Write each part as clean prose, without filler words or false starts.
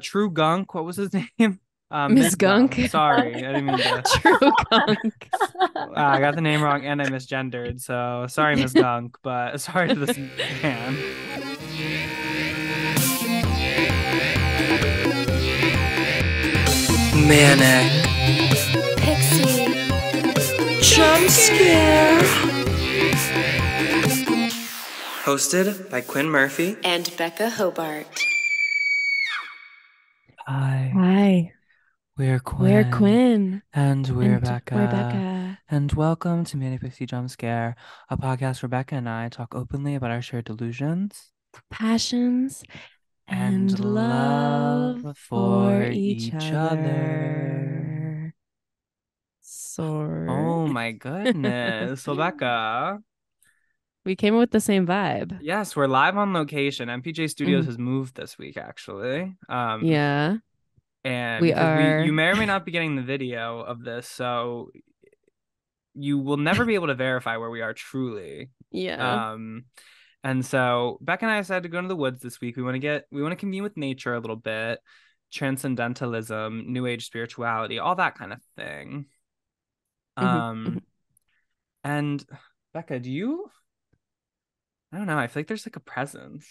True Gunk. What was his name? Miss Miss Gunk. Gunk. Sorry, I didn't mean to. True Gunk. I got the name wrong and I misgendered. So sorry, Miss Gunk, but sorry to this man. Manic Pixie. Jump Scare. Hosted by Quinn Murphy And Becca Hobart. Hi, Hi, we're Quinn. we're Quinn. And we're Becca. We're Becca. And welcome to Manic Pixie Jump Scare, a podcast where Becca and I talk openly about our shared delusions Passions and love for each other. Sort. Oh my goodness. So Becca, We came up with the same vibe. yes, we're live on location. MPJ Studios Mhm. has moved this week, actually. Yeah, And we because you are. may or may not be getting the video of this, so you will never be able to verify where we are truly. Yeah. Um, and so Beck and I decided to go into the woods this week. We want to commune with nature a little bit, transcendentalism, new age spirituality, all that kind of thing. Mhm, mhm. Um, and Becca, I don't know, I feel like there's like a presence.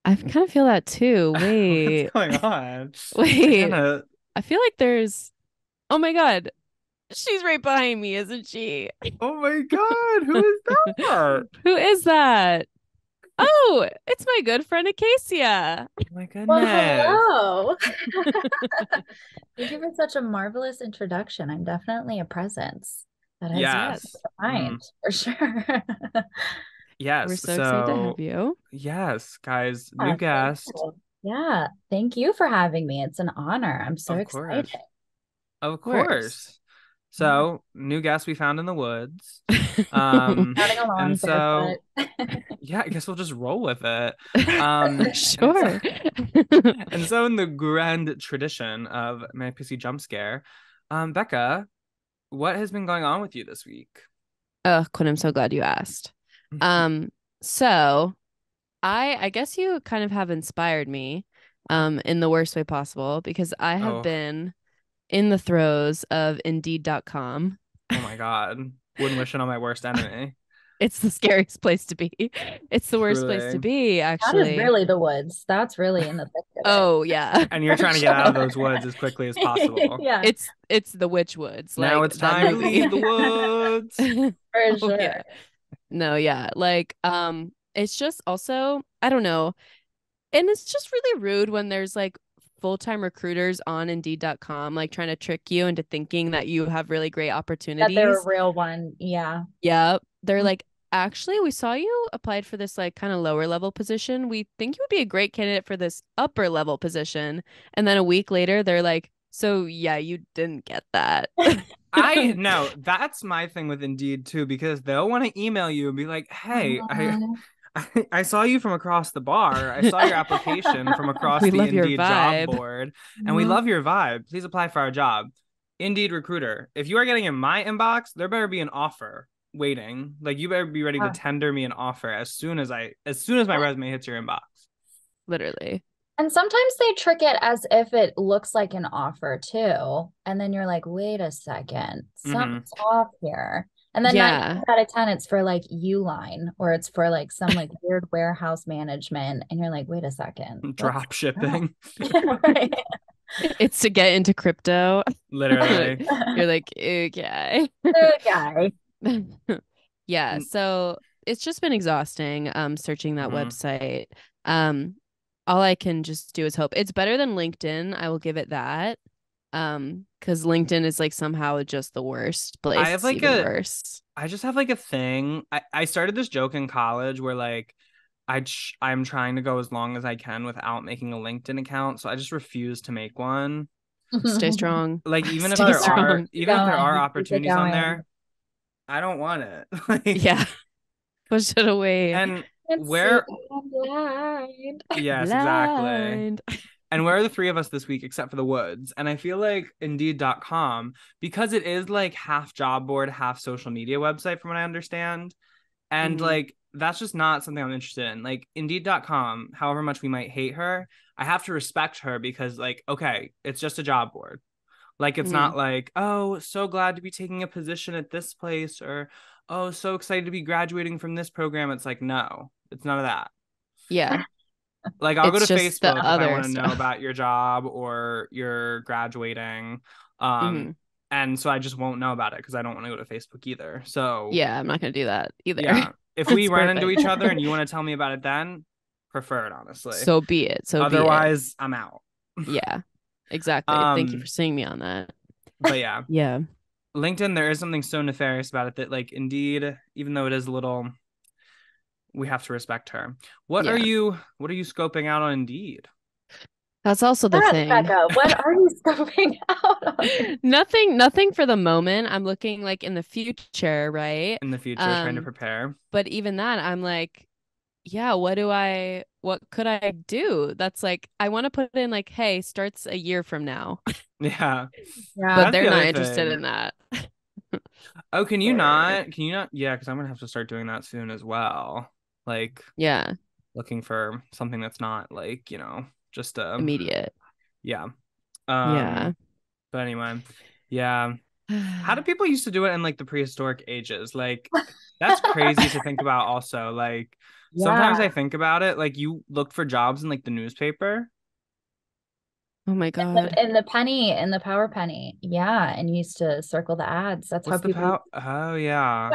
I kind of feel that too. What's Wait, going on? I kind wait. of, I feel like there's. Oh my God, she's right behind me, isn't she? oh my God, who is that? Who is that? Oh, it's my good friend Acacia. Oh my Well, goodness. hello. Thank you for such a marvelous introduction. I'm definitely a presence that has Yes. Yes. Mm, mind for sure. We're yes. so excited to have So, you. yes, guys, new Yeah, thank guest. you. Yeah, thank you for having me. It's an honor. I'm so Of excited. course. Of Of course. course. Yeah, So, new guest we found in the woods. Um, running and along barefoot. so yeah, I guess we'll just roll with it. And so Sure. and so in the grand tradition of my pissy jump scare, Becca, what has been going on with you this week? Oh, Quinn, I'm so glad you asked. Um, so I guess you kind of have inspired me, in the worst way possible because I have Oh, been in the throes of Indeed.com. oh my God. Wouldn't wish it on my worst enemy. It's the scariest place to be. It's the worst place to Truly. be, That is actually. really the woods. That's really in the thick of it. Oh yeah. And you're For trying to get out of sure. those woods as quickly as possible. Yeah, It's the Witch Woods, Now like it's that time to leave movie. the woods. for Oh sure. yeah. No, yeah. Like it's just also, I don't know. And it's just really rude when there's like full-time recruiters on Indeed.com like trying to trick you into thinking that you have really great That they're a opportunities. real one. Yeah. Yep. They're like, actually, we saw you applied for this like kind of lower level position. We think you would be a great candidate for this upper level position. And then a week later, they're like, so yeah, you didn't get that. I know that's my thing with Indeed too, because they'll want to email you and be like, "Hey, Mhm. I saw you from across the bar. I saw your application from across We the love your Indeed job vibe. board, and we Mhm. love your vibe. Please apply for our job." Indeed recruiter, if you are getting in my inbox, there better be an offer waiting. Like you better be ready to Yeah. tender me an offer as soon as my resume hits your inbox. Literally. And sometimes they trick it as if it looks like an offer too. And then you're like, wait a second, Mm-hmm. something's off here. And then nine Yeah. times out of 10, it's for like Uline or it's for like some like weird warehouse management. And you're like, wait a second, what's Drop that? shipping, Yeah, right. It's to get into crypto. literally. You're like, okay. The guy. Yeah, so it's just been exhausting searching that Mm-hmm. website. Um all I can just do is hope. It's better than LinkedIn. I will give it that. Because LinkedIn is like somehow just the worst I place. have It's like even a worse. I just have like a thing. I started this joke in college where like I'm trying to go as long as I can without making a LinkedIn account, so I just refuse to make one. Stay strong. Like even if Stay Love there that. are strong. Keep even if there are going. Keep it opportunities on going. there, I don't want it. Like Yeah. Push it away. and Let's see. where I'm blind. yes, exactly. Blind. And where are the three of us this week except for the woods? And I feel like Indeed.com, because it is like half job board, half social media website from what I understand. And Mhm. like that's just not something I'm interested in. Like Indeed.com, however much we might hate her, I have to respect her because like, okay, it's just a job board. Like it's Mhm. not like, oh, so glad to be taking a position at this place, or oh, so excited to be graduating from this program. It's like, no, it's none of that. Yeah. Like I'll go to It's just the Facebook if I other want to know stuff. about your job or you're graduating. Um, Hmm. and so I just won't know about it because I don't want to go to Facebook either. So Yeah, I'm not gonna do that either. yeah, if we That's run into perfect. each other and you want to tell me about it then, prefer it honestly. So be it. So be it. Otherwise, I'm out. Yeah. Exactly. Thank you for Um, seeing me on that. but yeah, Yeah. LinkedIn, there is something so nefarious about it that like Indeed, even though it is a little, we have to respect her. Yeah. What are you scoping out on Indeed? That's also the Yes, thing. Becca, what are you scoping out on it? Nothing for the moment. I'm looking like in the future, right? In the future, trying to Um, prepare. but even that, I'm like, yeah, what could I do? That's like, I want to put in like, hey, starts a year from now, Yeah. Yeah. but That's they're the not other interested in thing. that. Oh, can you Or not? Can you not? Yeah, because I'm gonna have to start doing that soon as well. Like yeah, looking for something that's not like, just immediate. yeah. Yeah. But anyway, yeah. How did people used to do it in like the prehistoric ages? Like that's crazy to think about also. Like Yeah. sometimes I think about it, like you looked for jobs in like the newspaper. Oh my God. In the penny, in the power penny. Yeah. And you used to circle the ads. That's how What's the people. power? Oh yeah.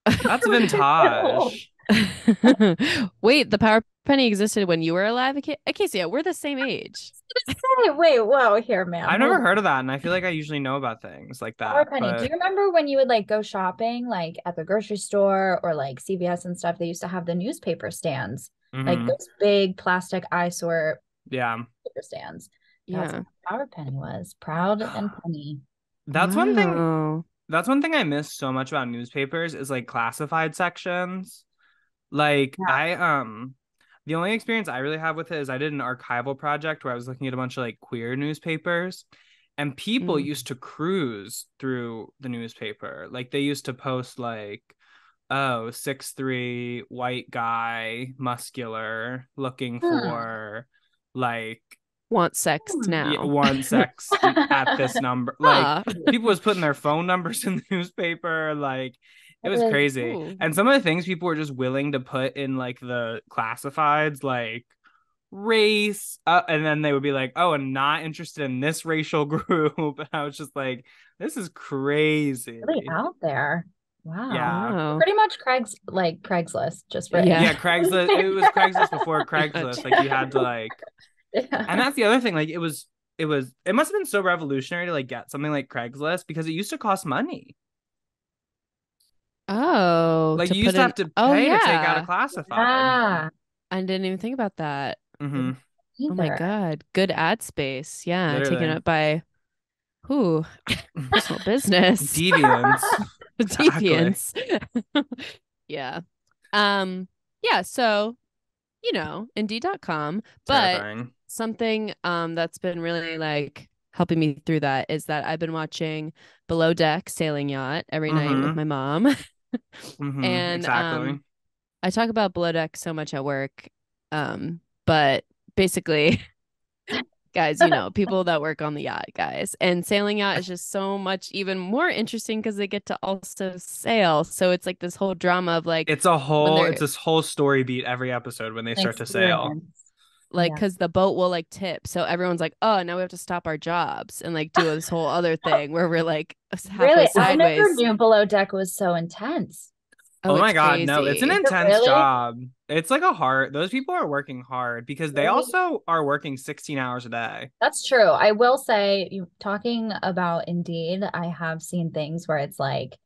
That's Ridiculous. vintage. Wait, the power penny existed when you were alive, Acacia. We're the same age. Hey, wait, whoa, here, ma'am. I've Hold never on. heard of that, and I feel like I usually know about things like Power that. penny. Do you But remember when you would like go shopping like at the grocery store or like CVS and stuff? They used to have the newspaper stands, like mhm, those big plastic eyesore yeah. paper stands. That's Yeah. what Power Penny was. Proud and penny. That's one thing. Wow. That's one thing I miss so much about newspapers is like classified sections. Like Yeah. the only experience I really have with it is I did an archival project where I was looking at a bunch of like queer newspapers and people Mm. used to cruise through the newspaper. Like they used to post like, oh, 6'3" white guy, muscular, looking Hmm. for like Want sex yeah, now. one sex at this number. Like Ah. people was putting their phone numbers in the newspaper. Like it That was is crazy. Ooh. And some of the things people were just willing to put in like the classifieds, like race, and then they would be like, "Oh, I'm not interested in this racial group." And I was just like, "This is really crazy." out there. Wow. Yeah, Wow. Pretty much Craigslist, just for Yeah. yeah. Craigslist. It was Craigslist before Pretty much. Craigslist. Like you had to like, and Yeah. that's the other thing. Like it must have been so revolutionary to like get something like Craigslist because it used to cost money. Oh, Like to you used put to in. have to Oh, pay to take out a yeah. classified. Ah, I didn't even think about that. Mm-hmm. Oh my either. God. Good ad space. Yeah. Taken Literally. up by who? Personal business. Deviants. Exactly. Deviants. Yeah. Um, yeah, so, Indeed.com, but Terrifying. something that's been really like helping me through that is that I've been watching Below Deck Sailing Yacht every night with Mm-hmm. my mom. Mm-hmm. And Exactly. I talk about Below Deck so much at work. But basically guys, people that work on the yacht, guys. And sailing yacht is just so much even more interesting because they get to also sail. So it's like this whole drama of like when It's they're this whole story beat every episode when they An start to sail. experience. like, Yeah. because the boat will like tip. So everyone's like, oh, now we have to stop our jobs and like do this whole other thing where we're like halfway Really, I never sideways. knew Below Deck was so intense. Oh, Oh my it's God, no, it's an crazy. Is it intense really? job. It's like those people are working hard because they Really? also are working 16 hours a day. That's true. I will say, talking about Indeed, I have seen things where it's like,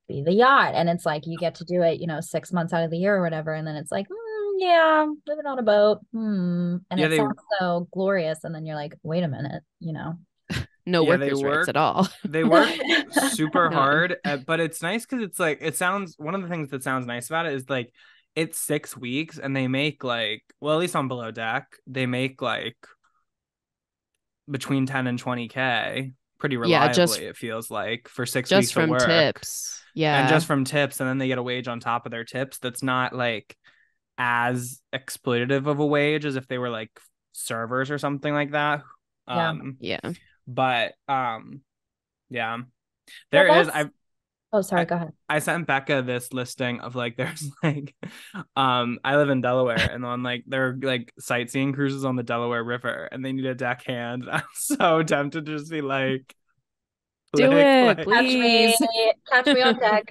be the yacht, and it's like you get to do it, 6 months out of the year or whatever, and then it's like, yeah, living on a boat, and Yeah, it sounds so glorious, and then you're like, wait a minute. No they workers' rights work at all. they work super None. hard, but it's nice because it's like it sounds one of the things that sounds nice about it is like it's 6 weeks and they make like well at least on Below Deck they make like between 10 and 20K pretty Yeah, reliably, it feels like, for 6 weeks just of from work. tips. And Yeah. just from tips, and then they get a wage on top of their tips that's not like as exploitative of a wage as if they were like servers or something like that. Yeah. Yeah. But yeah. Well, There is that's oh, sorry, go ahead. I sent Becca this listing of like there's like I live in Delaware, and on like there are like sightseeing cruises on the Delaware River, and they need a deckhand. I'm so tempted to just be like Do click it, like please. Catch me on deck.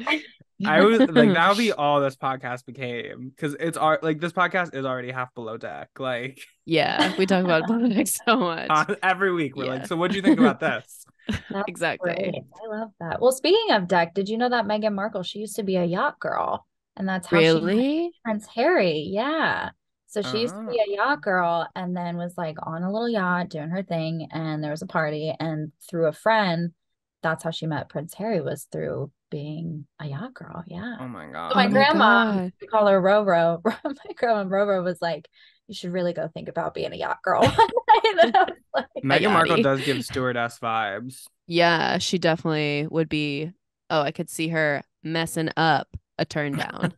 I was like that would be all this podcast became, because it's like this podcast is already half below deck, like Yeah, we talk about politics so much. every week we're like, Yeah. so what do you think about this? That's Exactly. great. I love that. Well, speaking of deck, did you know that Meghan Markle, she used to be a yacht girl, and that's how she met Really? Prince Harry. Yeah. So she used to Oh, be a yacht girl and then was like on a little yacht doing her thing, and there was a party, and through a friend, that's how she met Prince Harry, was through being a yacht girl. Yeah. oh my So Oh my god. my grandma, God. we call her Roro. My grandma Roro was like, you should really go think about being a yacht girl. And I was like, A Meghan Markle yachty. does give stewardess vibes. Yeah, she definitely would be. Oh, I could see her messing up a turn down.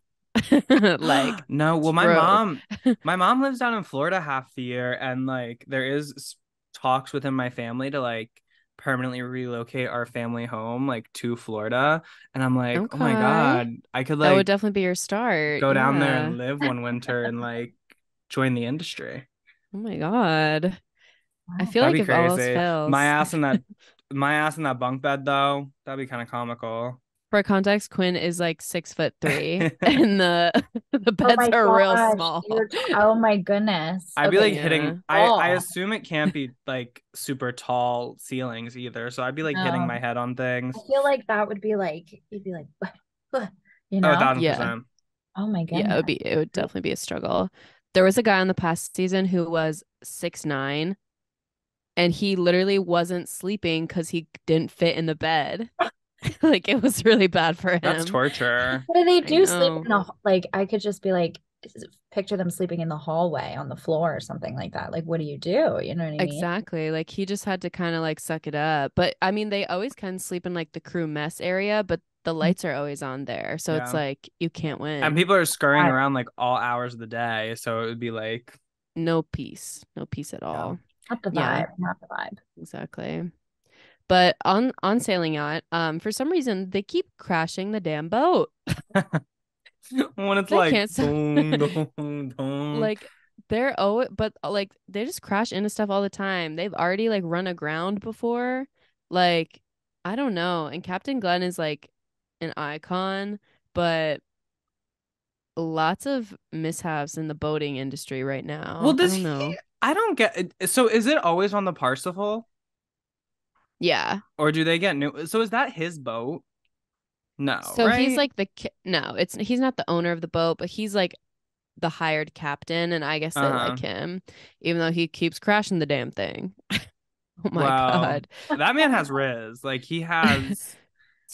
Like, No, well, true. my mom lives down in Florida half the year, and like there is talks within my family to like permanently relocate our family home like to Florida, and I'm like, oh my Okay. God, I could That would like definitely be your start. go down there Yeah. and live one winter and like join the industry. Oh my God. I wow. feel That'd like be if all else crazy. fails, My ass in that bunk bed though, that'd be kind of comical. for context, Quinn is like 6'3", and the Oh beds my are real gosh, small. oh my goodness. I'd be Okay, like you're hitting Yeah. I tall. assume it can't be like super tall ceilings either. So I'd be like hitting No, my head on I things. feel like that would be like, you'd be like, you Oh, a know? thousand Yeah. percent. Oh my Yeah, goodness. it would definitely be a struggle. There was a guy on the past season who was 6'9", and he literally wasn't sleeping because he didn't fit in the bed. Like it was really bad for That's him. torture. What do they I do? Sleep know. in the, like, I could just be like, picture them sleeping in the hallway on the floor or something like that. Like, what do? You know what I mean? Exactly. Like he just had to kind of like suck it up. But I mean, they always can sleep in like the crew mess area, but the lights are always on there. So it's Yeah. like you can't And win. people are scurrying Right. around like all hours of the day. So it would be like, No peace. No peace at yeah. all. Not the Yeah, vibe, not the vibe. exactly. But on sailing yacht, for some reason they keep crashing the damn boat. When it's They like can't stop. boom, boom, boom. Like they're oh, but like they just crash into stuff all the time. They've already like run aground before. Like I don't know. And Captain Glenn is like an icon, but lots of mishaps in the boating industry right Well, now. I does don't he? know. I don't get it. So is it always on the Parsifal, Yeah. or do they get new? So is that his boat? No, So he's right? like no, it's he's not the owner of the boat, but he's like the hired captain, and I guess they Uh-huh. like him, even though he keeps crashing the damn thing. Oh my Well, God. that man has riz. Like It's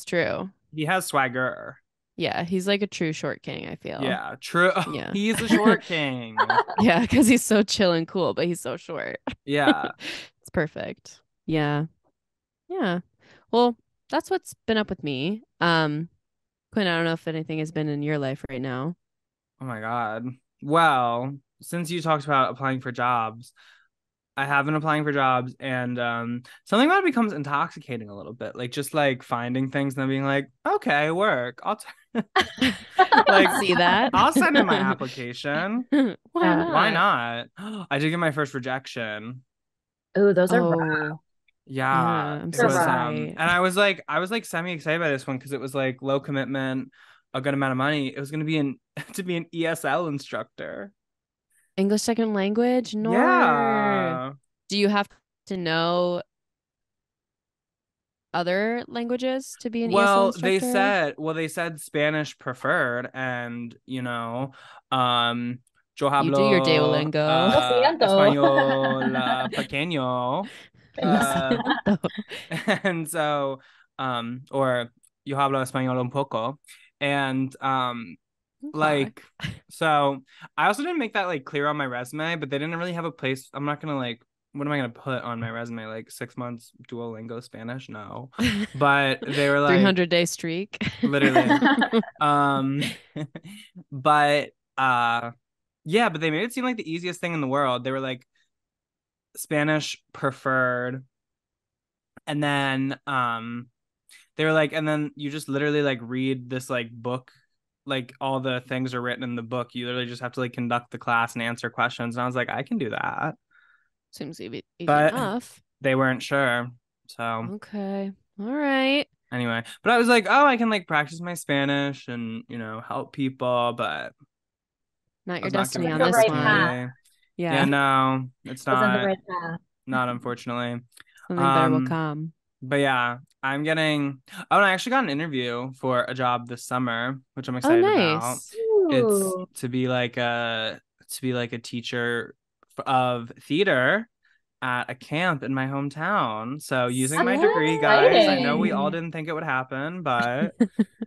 true. he has swagger. Yeah, he's like a true short king, I feel. Yeah, true. Yeah. He's a short king. Yeah, because he's so chill and cool, but he's so short. Yeah. It's perfect. Yeah. Yeah. Well, that's what's been up with me. Quinn, I don't know if anything has been in your life right now. Oh my God. Well, since you talked about applying for jobs, I have been applying for jobs, and something about it becomes intoxicating a little bit. Like just like finding things and then being like, okay, work. Like See that? I'll send in my application. Why Yeah. Why not? not? I did get my first rejection. Oh, those are rough. Oh, Yeah, yeah, I'm it so was rough. sorry. and I was like semi excited by this one because it was like low commitment, a good amount of money. It was going to be to be an ESL instructor. English second language? No. Yeah. Do you have to know other languages to be an ESL instructor? They said Spanish preferred, and um yo You do your hablo Duolingo. Lo siento. español pequeño, Lo uh siento. and so or yo hablo español un poco, and Okay. like so I also didn't make that like clear on my resume, but they didn't really have a place. I'm not gonna like what am I gonna put on my resume? Like 6 months Duolingo Spanish? No. But they were like 300-day streak. literally. Um but yeah, but they made it seem like the easiest thing in the world. They were like Spanish preferred. And then they were like, and then you just literally like read this like book, like all the things are written in the book. You literally just have to like conduct the class and answer questions. And I was like, I can do that. Seems easy But enough. they weren't sure. So Okay. All right. anyway, but I was like, oh, I can like practice my Spanish and, help people, but Not I your was not destiny gonna on The go this right into path. one. it. Yeah, Yeah. no, it's Wasn't the not, right path. not unfortunately. Something better will Um, come. but yeah, I'm getting, oh, and I actually got an interview for a job this summer, which I'm Oh, excited about. nice. It's Ooh. to be like a teacher of theater at a camp in my hometown. So using That's my so degree, guys, I know we all exciting. didn't think it would happen, but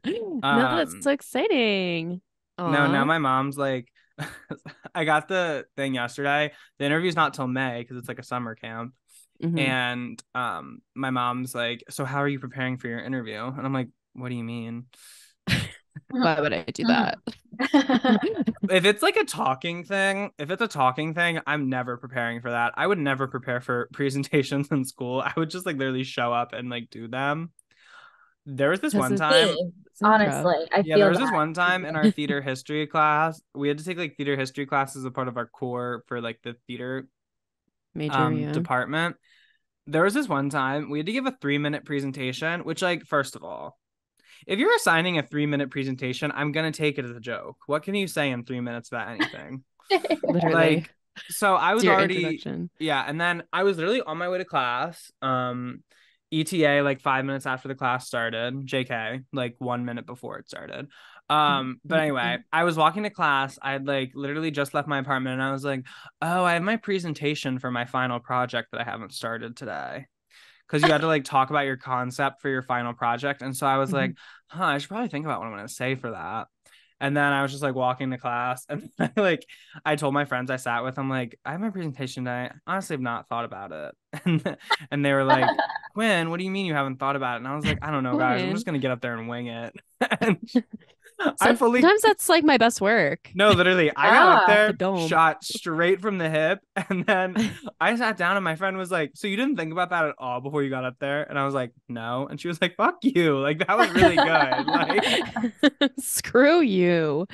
No, that's um so exciting. no, now Aw. my mom's like I got the thing yesterday. The interview's not till May because it's like a summer camp. Mhm. And my mom's like, "So how are you preparing for your interview?" And I'm like, "What do you mean?" Why would I do that? If it's like a talking thing, if it's a talking thing, I'm never preparing for that. I would never prepare for presentations in school. I would just like literally show up and like do them. There was this Because one it's, time, it's improv. Honestly, I yeah, there feel was this that. one time in our theater history class. We had to take like theater history class as a part of our core for like the theater Major, yeah. department. There was this one time we had to give a 3-minute presentation, which like first of all, if you're assigning a 3-minute presentation, I'm gonna take it as a joke. What can you say in 3 minutes about anything? Literally. Like, so I It's was your already, introduction. yeah, and then I was literally on my way to class. ETA like 5 minutes after the class started. JK, like 1 minute before it started. But anyway, I was walking to class. I had like literally just left my apartment and I was like, oh, I have my presentation for my final project that I haven't started today. Because you had to like talk about your concept for your final project. And so I was like, I should probably think about what I'm gonna say for that. And then I was just like walking to class and I told my friends I sat with, I'm like, I have my presentation today. I honestly have not thought about it. And they were like, Quinn, what do you mean you haven't thought about it? And I was like, I don't know, guys. I'm just Quinn. gonna get up there and wing it. And I fully Sometimes that's like my best work. no, literally, I got up Yeah. The there, dome. shot straight from the hip, and then I sat down, and my friend was like, "So you didn't think about that at all before you got up there?" And I was like, "No," and she was like, "Fuck you!" Like that was really good. Like, Screw you.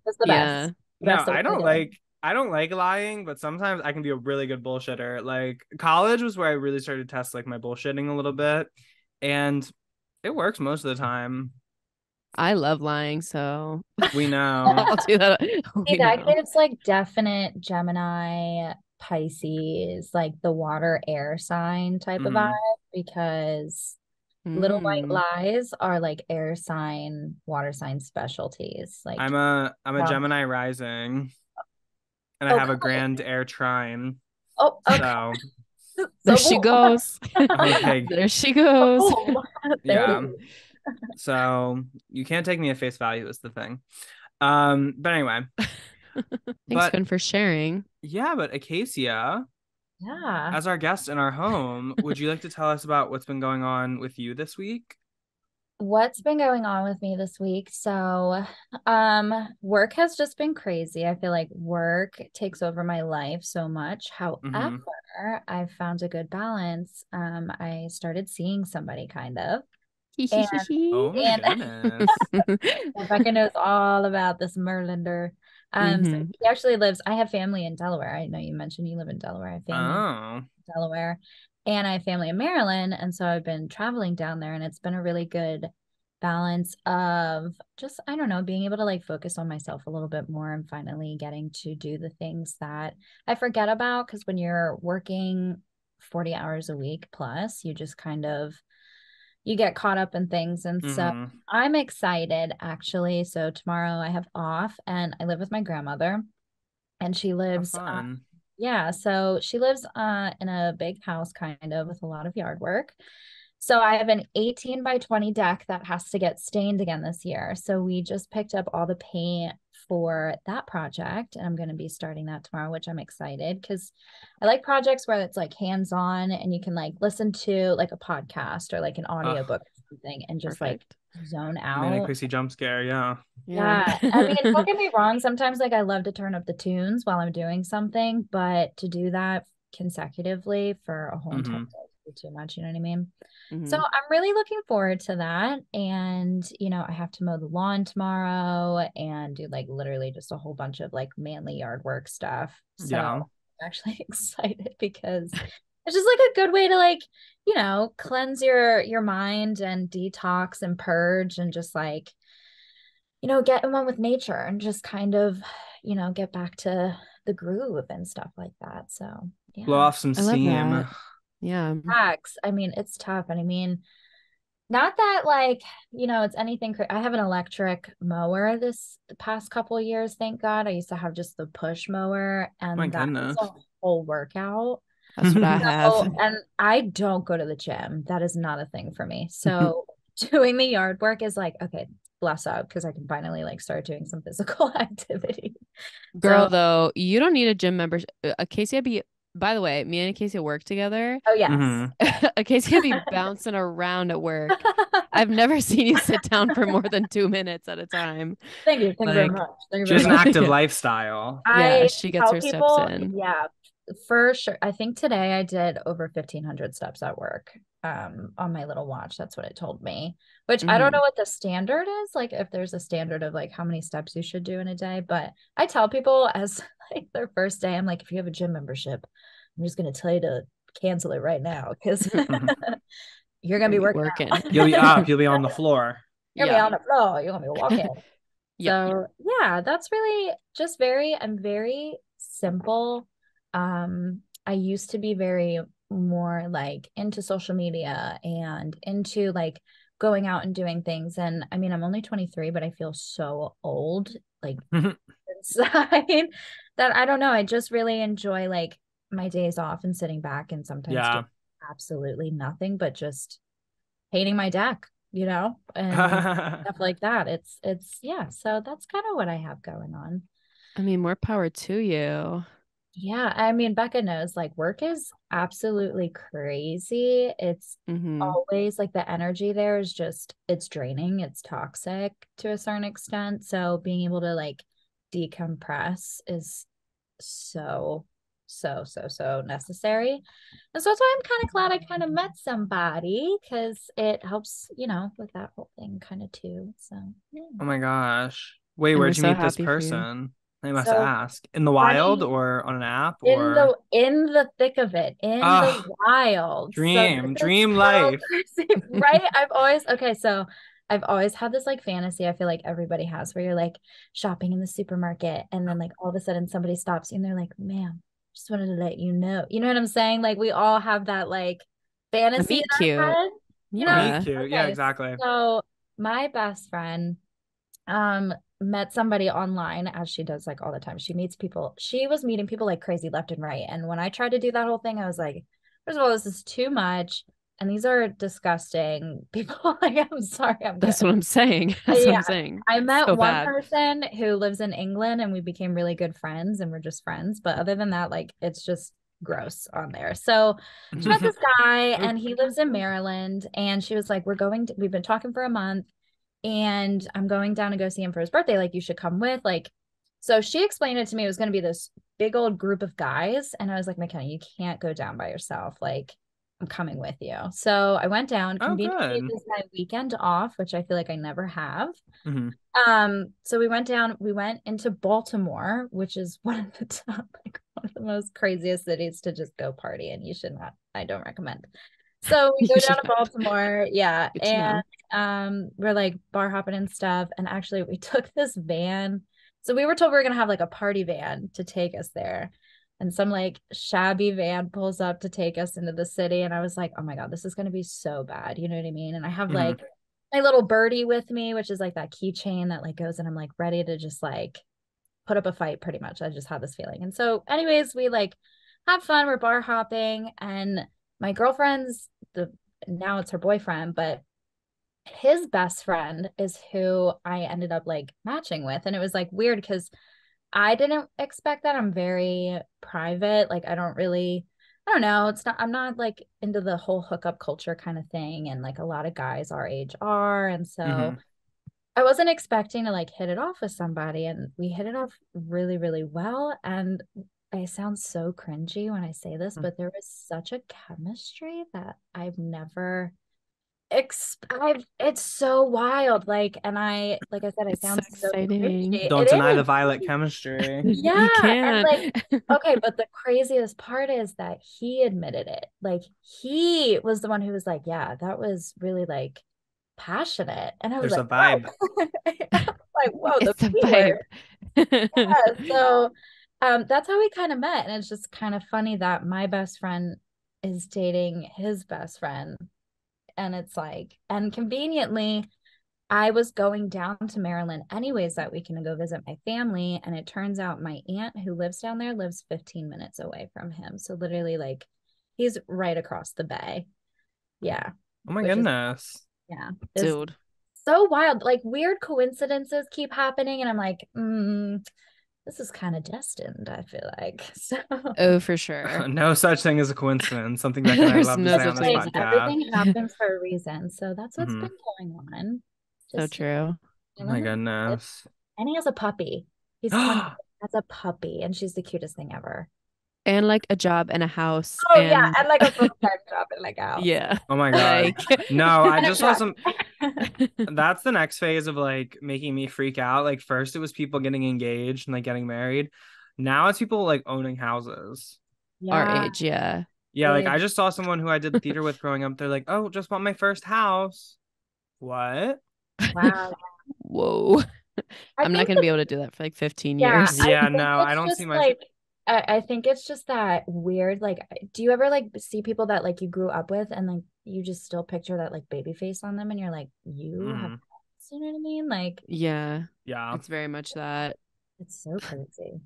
That's the Yeah. best. The no, best that we can do. I don't like lying, but sometimes I can be a really good bullshitter. Like college was where I really started to test like my bullshitting a little bit, and it works most of the time. I love lying, so We know. I'll do that. See, We that know. gives like definite Gemini, Pisces, like the water air sign type of vibe Mhm. because little white Mm. lies are like air sign, water sign specialties. Like, I'm a um, Gemini rising. And I have a okay. grand air trine. Oh, okay. So, There So she boom. goes. okay. There she goes. Boom. There it Yeah. is. So you can't take me at face value is the thing. But anyway, Thanks, but Quinn, for sharing. yeah, but Acacia, Yeah. as our guest in our home, would you like to tell us about what's been going on with you this week? What's been going on with me this week? So, work has just been crazy. I feel like work takes over my life so much. Mm-hmm. However, I've found a good balance. I started seeing somebody kind of, Hee hee and hee hee. Oh my and goodness. Rebecca knows all about this Merlander. So Hmm. he actually lives, I have family in Delaware. I know you mentioned you live in Delaware. I have family in Oh. Delaware and I have family in Maryland. And so I've been traveling down there and it's been a really good balance of just, I don't know, being able to like focus on myself a little bit more and finally getting to do the things that I forget about. Because when you're working 40 hours a week plus, you just kind of you get caught up in things. And so Mm-hmm. I'm excited actually. So tomorrow I have off and I live with my grandmother and she How lives fun. yeah, so she lives in a big house kind of with a lot of yard work. So I have an 18 by 20 deck that has to get stained again this year. So we just picked up all the paint for that project, and I'm going to be starting that tomorrow, which I'm excited because I like projects where it's like hands-on and you can like listen to like a podcast or like an audiobook or something and just Perfect. like zone Man, out. Chrissy jump scare, yeah. Yeah. I mean, don't get me wrong. Sometimes like I love to turn up the tunes while I'm doing something, but to do that consecutively for a whole entire day would be too much. You know what I mean? So I'm really looking forward to that. And, you know, I have to mow the lawn tomorrow and do like literally just a whole bunch of like manly yard work stuff. So Yeah. I'm actually excited because it's just like a good way to like, you know, cleanse your mind and detox and purge and just like, you know, get in one with nature and just kind of, you know, get back to the groove and stuff like that. So Blow yeah. off some I love steam. that. Yeah. Facts. I mean, it's tough. And I mean, not that like, you know, it's anything. I have an electric mower the past couple of years, thank God. I used to have just the push mower, My and that was goodness. a whole workout. That's what I have. So, and I don't go to the gym. That is not a thing for me. So doing the yard work is like, okay, bless up, because I can finally like start doing some physical activity. Girl, So, though, you don't need a gym membership. Acacia be, by the way, me and Acacia work together. oh yes. Acacia be bouncing around at work. I've never seen you sit down for more than 2 minutes at a time. Thank you. Thank you very Like, much. Thank you she very has an much. active Yeah. lifestyle. Yeah, I she gets tell her steps people, in. yeah, for sure. I think today I did over 1,500 steps at work on my little watch. That's what it told me, which I don't know what the standard is, like if there's a standard of like how many steps you should do in a day. But I tell people as like their first day, I'm like, if you have a gym membership, I'm just going to tell you to cancel it right now because you're going to be working working. out. You'll be up, you'll be on the floor. You're going to be Yeah. on the floor. You're going to be walking. Yep. So yeah, that's really just I'm very simple. I used to be very more like into social media and into like going out and doing things. And I mean, I'm only 23, but I feel so old, like inside that I don't know. I just really enjoy like my days off and sitting back and sometimes Yeah. doing absolutely nothing but just painting my deck, you know, and stuff like that. It's yeah. So that's kind of what I have going on. I mean, more power to you. Yeah, I mean, Becca knows like work is absolutely crazy. It's always like the energy there is just it's draining, it's toxic to a certain extent. So being able to like decompress is so necessary. And so that's why I'm kind of glad I kind of met somebody because it helps, you know, with that whole thing kind of too. So yeah. Oh my gosh. Wait, And we're where'd you so meet this happy for you. person? I must So ask. In the wild funny or on an app in or the thick of it, in the ah, wild. So this is dream so life. crazy, right? So I've always had this like fantasy I feel like everybody has where you're like shopping in the supermarket and then like all of a sudden somebody stops you and they're like, ma'am, just wanted to let you know. You know what I'm saying? Like we all have that like fantasy Meet in our cute. head, you know? Meet Yeah. cute. Yeah, Okay, exactly. so my best friend met somebody online as she does like all the time. She meets people. She was meeting people like crazy left and right. And when I tried to do that whole thing, I was like, first of all, this is too much. And these are disgusting people. Like, I'm sorry, I'm good. That's what I'm saying. That's what I'm saying. I met So one bad. person who lives in England and we became really good friends and we're just friends. But other than that, like it's just gross on there. So she met this guy and he lives in Maryland and she was like, we've been talking for a month and I'm going down to go see him for his birthday. Like, you should come with. Like, so she explained it to me. It was going to be this big old group of guys. And I was like, McKenna, you can't go down by yourself. Like, I'm coming with you. So I went down. Oh, Conveniently, it good. was my weekend off, which I feel like I never have. Mhm. So we went down, we went into Baltimore, which is one of the top, like one of the most craziest cities to just go party, and you should not, I don't recommend. So we You go should down to not. Baltimore, yeah, Good to know. and we're like bar hopping and stuff. And actually we took this van. So we were told we were gonna have like a party van to take us there. And some like shabby van pulls up to take us into the city. And I was like, oh my God, this is gonna be so bad. You know what I mean? And I have like my little birdie with me, which is like that keychain that like goes and I'm like ready to just like put up a fight pretty much. I just had this feeling. And so anyways, we like have fun. We're bar hopping and my girlfriend's now it's her boyfriend, but his best friend is who I ended up like matching with. And it was like weird because I didn't expect that. I'm very private. Like I don't know. I'm not like into the whole hookup culture kind of thing. And like a lot of guys our age are. And so Mhm. I wasn't expecting to like hit it off with somebody. And we hit it off really, really well. And I sound so cringy when I say this, but there was such a chemistry that I've never it's so wild. Like I said, I It's so sound so cringy. exciting. Don't It deny the is. violet chemistry. You Yeah. And can't. like, okay, but the craziest part is that he admitted it. Like he was the one who was like, yeah, that was really like passionate. And I was There's like, a whoa. vibe. Like, whoa, the It's a P word. vibe. Yeah. So that's how we kind of met. And it's just kind of funny that my best friend is dating his best friend. And it's like, and conveniently, I was going down to Maryland anyways that weekend to go visit my family. And it turns out my aunt who lives down there lives 15 minutes away from him. So literally, like, he's right across the bay. Yeah. Oh my Which is, goodness. yeah, is Dude. so wild. Like, weird coincidences keep happening. And I'm like, this is kind of destined, I feel like. So, Oh, for sure. No such thing as a coincidence. Something Beck and I There's love to no say that's on such this thing like as a podcast. everything coincidence. happens for a reason. So that's what's Hmm. been going on. So Just, true. Oh my chilling with it. goodness. And he has a puppy. He's 20, has a puppy, and she's the cutest thing ever. And like a job and a house Oh yeah, and and like a full-time job in like a house. yeah. Oh my God. Like No, I And a just saw truck. some. That's the next phase of like making me freak out. Like first it was people getting engaged and like getting married. Now it's people like owning houses. our Yeah, age, yeah. Yeah, like dude. I just saw someone who I did theater with growing up. They're like, "Oh, just bought my first house." What? Wow. Whoa. I I'm not think gonna be able to do that for like 15 yeah, years. I Yeah, think no, I it's don't see just my. like I think it's just that weird. Like, do you ever like see people that like you grew up with and like you just still picture that like baby face on them and you're like, you have, Mhm. you know what I mean? Like, Yeah. Yeah. It's very much that. it's so crazy.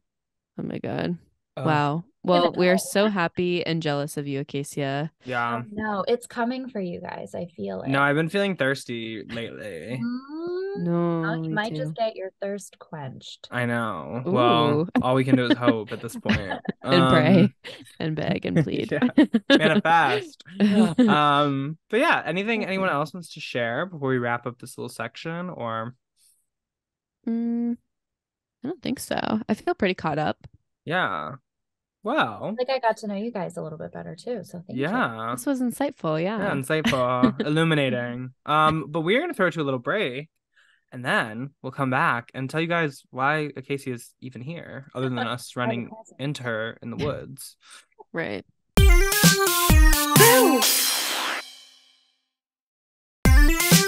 Oh my God. Oh, Wow. Even Well, we're though, so happy and jealous of you, Acacia. yeah. oh no, it's coming for you guys. I feel No, it. I've been feeling thirsty lately. Well, No, you me might just too. get your thirst quenched. I know. Well, Ooh. all we can do is hope at this point. And pray and beg and plead. Yeah, manifest. But yeah, anyone else wants to share before we wrap up this little section or Mm, I don't think so. I feel pretty caught up. yeah. Well, Like I got to know you guys a little bit better too, so thank you. yeah. This was insightful. Yeah, Yeah. insightful, illuminating. But we're gonna throw to a little break and then we'll come back and tell you guys why Acacia is even here, other than us Are the running present. into her in the woods. Right.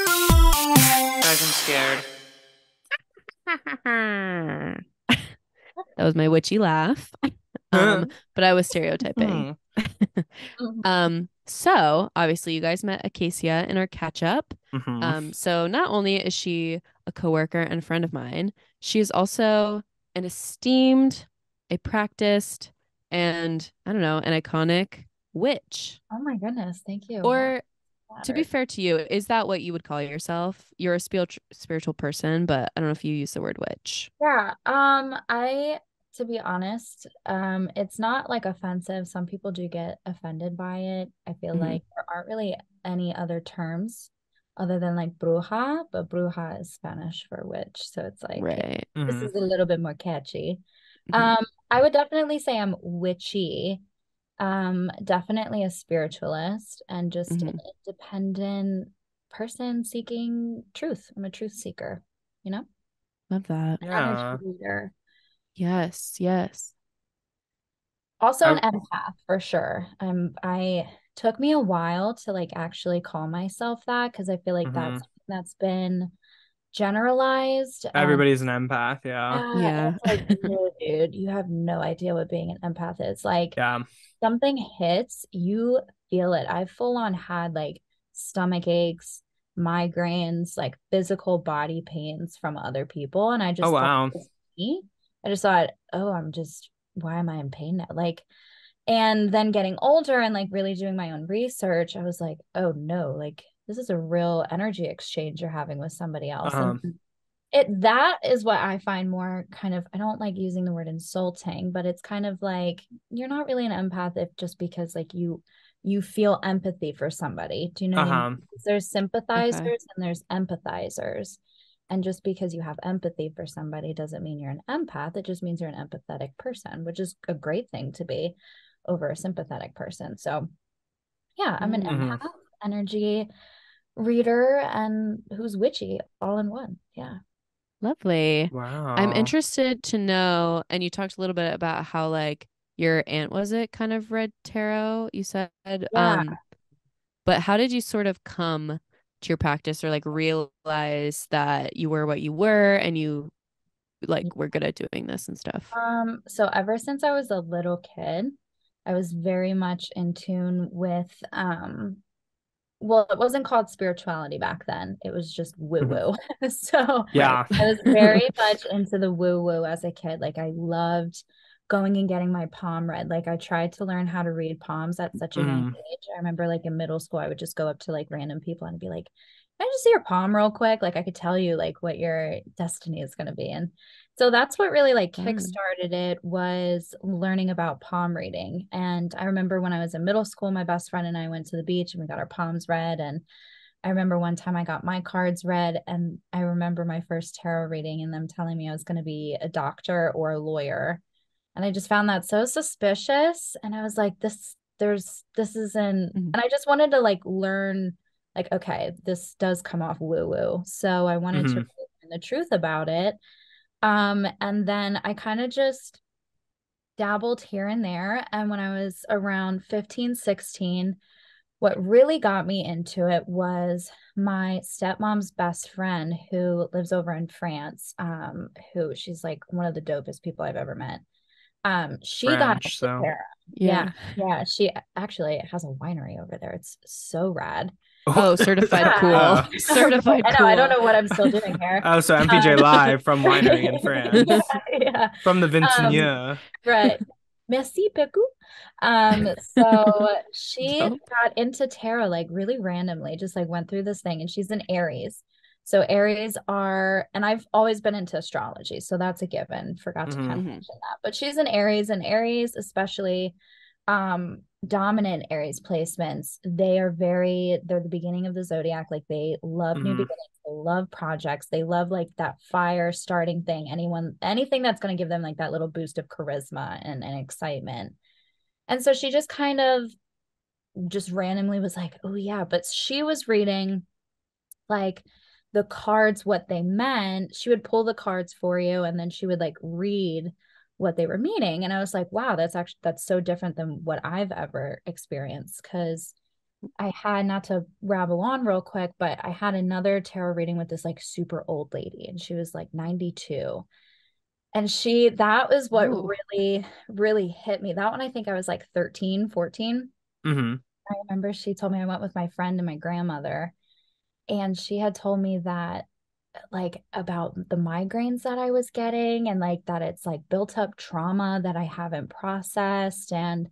Guys, I'm scared. That was my witchy laugh. But I was stereotyping. Hmm. So obviously you guys met Acacia in our catch up. Mhm. So not only is she a coworker and a friend of mine, she is also an esteemed, a practiced, and I don't know, an iconic witch. Oh my goodness, thank you. Or to be Flattered. fair to you, is that what you would call yourself? You're a spiritual person, but I don't know if you use the word witch. Yeah, I to be honest, it's not like offensive. Some people do get offended by it. I feel Mhm. like there aren't really any other terms other than like bruja, but bruja is Spanish for witch, so it's like Right. this Mhm. is a little bit more catchy. Mhm. I would definitely say I'm witchy. Definitely a spiritualist and just an Mhm. independent person seeking truth. I'm a truth seeker, you know? Love that. An energy Yeah. reader. Yes, yes. Also an I empath for sure. I took me a while to like actually call myself that because I feel like mhm. that's been generalized and Everybody's an empath, yeah. Yeah. it's like, no, dude, you have no idea what being an empath is. Like Yeah. something hits, you feel it. I full on had like stomach aches, migraines, like physical body pains from other people. And I Oh just thought wow. it was me. I just thought, oh, why am I in pain now? Like, and then getting older and like really doing my own research, I was like, oh no, like this is a real energy exchange you're having with somebody else. Uh-huh. And that is what I find more kind of, I don't like using the word insulting, but it's kind of like you're not really an empath if just because like you feel empathy for somebody. Do you know what I mean? Uh-huh. There's sympathizers Okay. and there's empathizers. And just because you have empathy for somebody doesn't mean you're an empath. It just means you're an empathetic person, which is a great thing to be over a sympathetic person. So yeah, I'm an Mm. Mhm. empath, energy reader, and who's witchy all in one. Yeah. Lovely. I'm Wow. interested to know, and you talked a little bit about how like your aunt was it kind of read tarot, you said. Yeah. But how did you sort of come to your practice or like realize that you were what you were and you like were good at doing this and stuff? So ever since I was a little kid, I was very much in tune with well, it wasn't called spirituality back then. It was just Mhm. woo-woo. So Right. Yeah. I was very much into the woo-woo as a kid. Like I loved going and getting my palm read. Like I tried to learn how to read palms at such a young Mhm. age. I remember like in middle school, I would just go up to like random people and be like, can I just see your palm real quick? Like I could tell you like what your destiny is going to be. And so that's what really like Fun. kickstarted it was learning about palm reading. And I remember when I was in middle school, my best friend and I went to the beach and we got our palms read. And I remember one time I got my cards read, and I remember my first tarot reading and them telling me I was going to be a doctor or a lawyer. And I just found that so suspicious. And I was like, this isn't, Mhm. and I just wanted to like learn, like, okay, this does come off woo woo. So I wanted to Mhm. learn the truth about it. And then I kind of just dabbled here and there. And when I was around 15, 16, what really got me into it was my stepmom's best friend who lives over in France, who she's like one of the dopest people I've ever met. She got French, into so. tarot. Yeah, Yeah. yeah. She actually has a winery over there. It's so rad. Oh, certified Yeah. cool. Oh. Certified I know. I don't cool. know what I'm still doing here. Oh, so MPJ Um, Live from Winery in yeah, France. yeah. From the Um, Vintenier. right. Merci beaucoup. So she Dope. got into tarot like really randomly, just like went through this thing, and she's an Aries. So Aries are, and I've always been into astrology, so that's a given. Forgot to kind Mhm. of Mhm. mention that. But she's an Aries, and Aries, especially dominant Aries placements, they're the beginning of the zodiac. Like they love new Mhm. beginnings, they love projects, they love like that fire starting thing. Anything that's going to give them like that little boost of charisma and excitement. And so she just kind of just randomly was like, oh yeah, but she was reading like the cards, what they meant. She would pull the cards for you and then she would like read what they were meaning. And I was like, wow, that's so different than what I've ever experienced. Cause I had, not to rabble on real quick, but I had another tarot reading with this like super old lady and she was like 92. And that was what Ooh. really hit me. That one, I think I was like 13, 14. Mhm. I remember she told me I went with my friend and my grandmother, and she had told me that like about the migraines that I was getting and like that it's like built up trauma that I haven't processed, and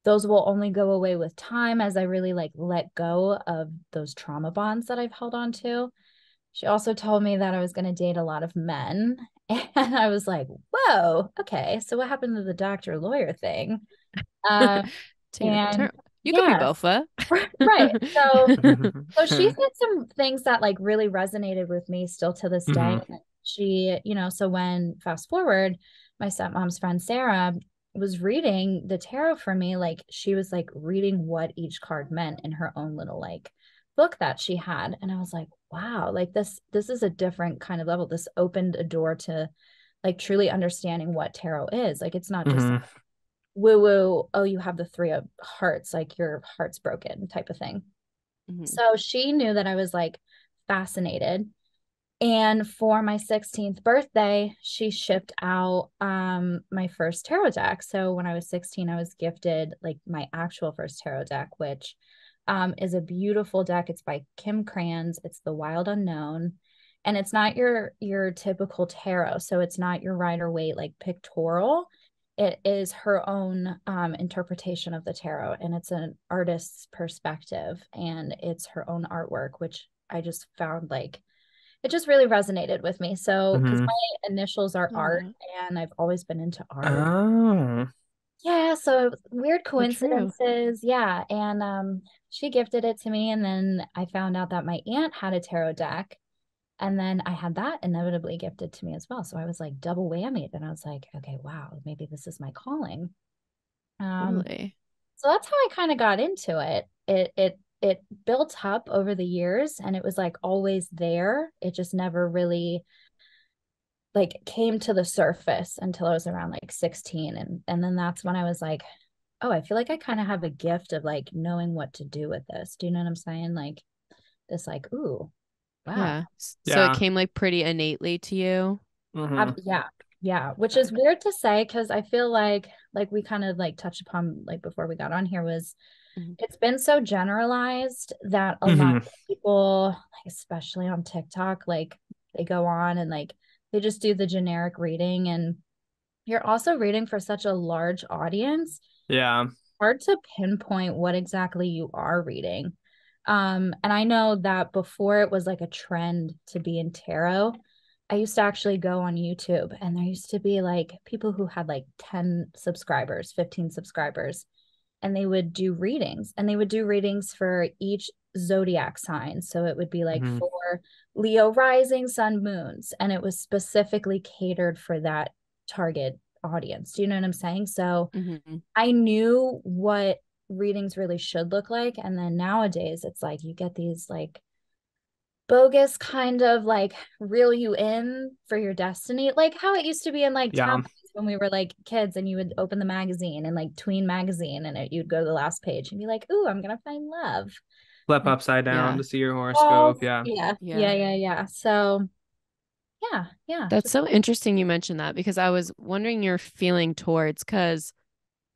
those will only go away with time as I really like let go of those trauma bonds that I've held on to. She also told me that I was going to date a lot of men. And I was like, whoa, okay. So what happened to the doctor lawyer thing? Uh, Tina and Turner. You could be yeah, Bofa. right. So she Mhm. said some things that like really resonated with me still to this day. Mhm. She, so when fast forward, my stepmom's friend Sarah was reading the tarot for me, like she was like reading what each card meant in her own little like book that she had. And I was like, wow, like this is a different kind of level. This opened a door to like truly understanding what tarot is. Like it's not just Mhm. woo woo, oh, you have the three of hearts, like your heart's broken type of thing. Mhm. So she knew that I was like fascinated. And for my 16th birthday, she shipped out my first tarot deck. So when I was 16, I was gifted like my actual first tarot deck, which is a beautiful deck. It's by Kim Kranz. It's The Wild Unknown. And it's not your typical tarot. So it's not your Rider Waite like pictorial. it is her own interpretation of the tarot, and it's an artist's perspective, and it's her own artwork, which I just found like it just really resonated with me. So, because Hmm. my initials are art, Oh, and I've always been into art. Oh. Yeah, so weird so true. coincidences. Yeah, and she gifted it to me, and then I found out that my aunt had a tarot deck, and then I had that inevitably gifted to me as well. So I was like double whammied, and I was like, okay, wow, maybe this is my calling. Um, Totally. so that's how I kind of got into it. It built up over the years, and it was like always there. It just never really like came to the surface until I was around like 16, and then that's when I was like, oh, I feel like I kind of have a gift of like knowing what to do with this. Do you know what I'm saying? Like this like, ooh, wow. Yeah. So it Yeah. came like pretty innately to you. Hmm. Yeah. Yeah, which is weird to say because I feel like we kind of like touched upon like before we got on here was Mhm. it's been so generalized that a lot Hmm. of people, like especially on TikTok, like they go on and like they just do the generic reading, and you're also reading for such a large audience. Yeah. Hard to pinpoint what exactly you are reading. And I know that before it was like a trend to be in tarot, I used to actually go on YouTube, and there used to be like people who had like 10 subscribers, 15 subscribers, and they would do readings, and they would do readings for each zodiac sign. So it would be like Hmm. for Leo rising, sun, moons, and it was specifically catered for that target audience. Do you know what I'm saying? So Mhm. I knew what readings really should look like. And then nowadays it's like you get these like bogus kind of like reel you in for your destiny, like how it used to be in like Yeah. tablets when we were like kids, and you would open the magazine and like tween magazine, and you'd go to the last page and be like, ooh, I'm gonna find love. Flip And upside down Yeah. to see your oh horoscope. Yeah. yeah, Yeah. yeah, yeah, yeah. So yeah, yeah, That's just so interesting you mentioned that because I was wondering your feeling towards because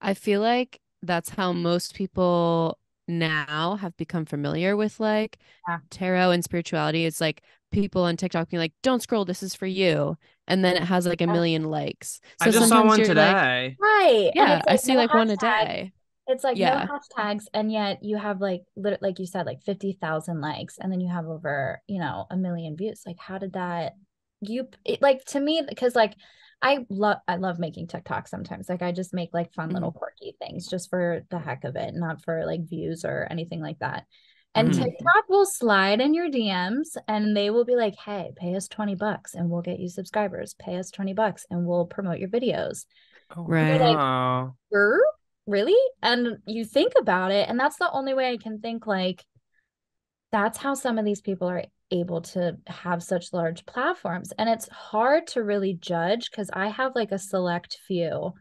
I feel like that's how most people now have become familiar with like yeah, tarot and spirituality. It's like people on TikTok being like, don't scroll, this is for you. And then it has like a yeah. million likes. I So just saw sometimes one you're like, today. Right. And yeah, it's I like see no like one a hashtags. day. It's like no Yeah. hashtags, and yet you have like you said, like 50,000 likes, and then you have over, a million views. Like, how did that like to me, because like I love making TikTok sometimes. Like I just make like fun little Hmm. quirky things just for the heck of it, not for like views or anything like that. And Hmm. Hmm. TikTok will slide in your DMs, and they will be like, hey, pay us $20 and we'll get you subscribers. Pay us $20 and we'll promote your videos. Oh, And you're like, Right. wow. really? And you think about it, and that's the only way I can think like that's how some of these people are able to have such large platforms. And it's hard to really judge because I have like a select few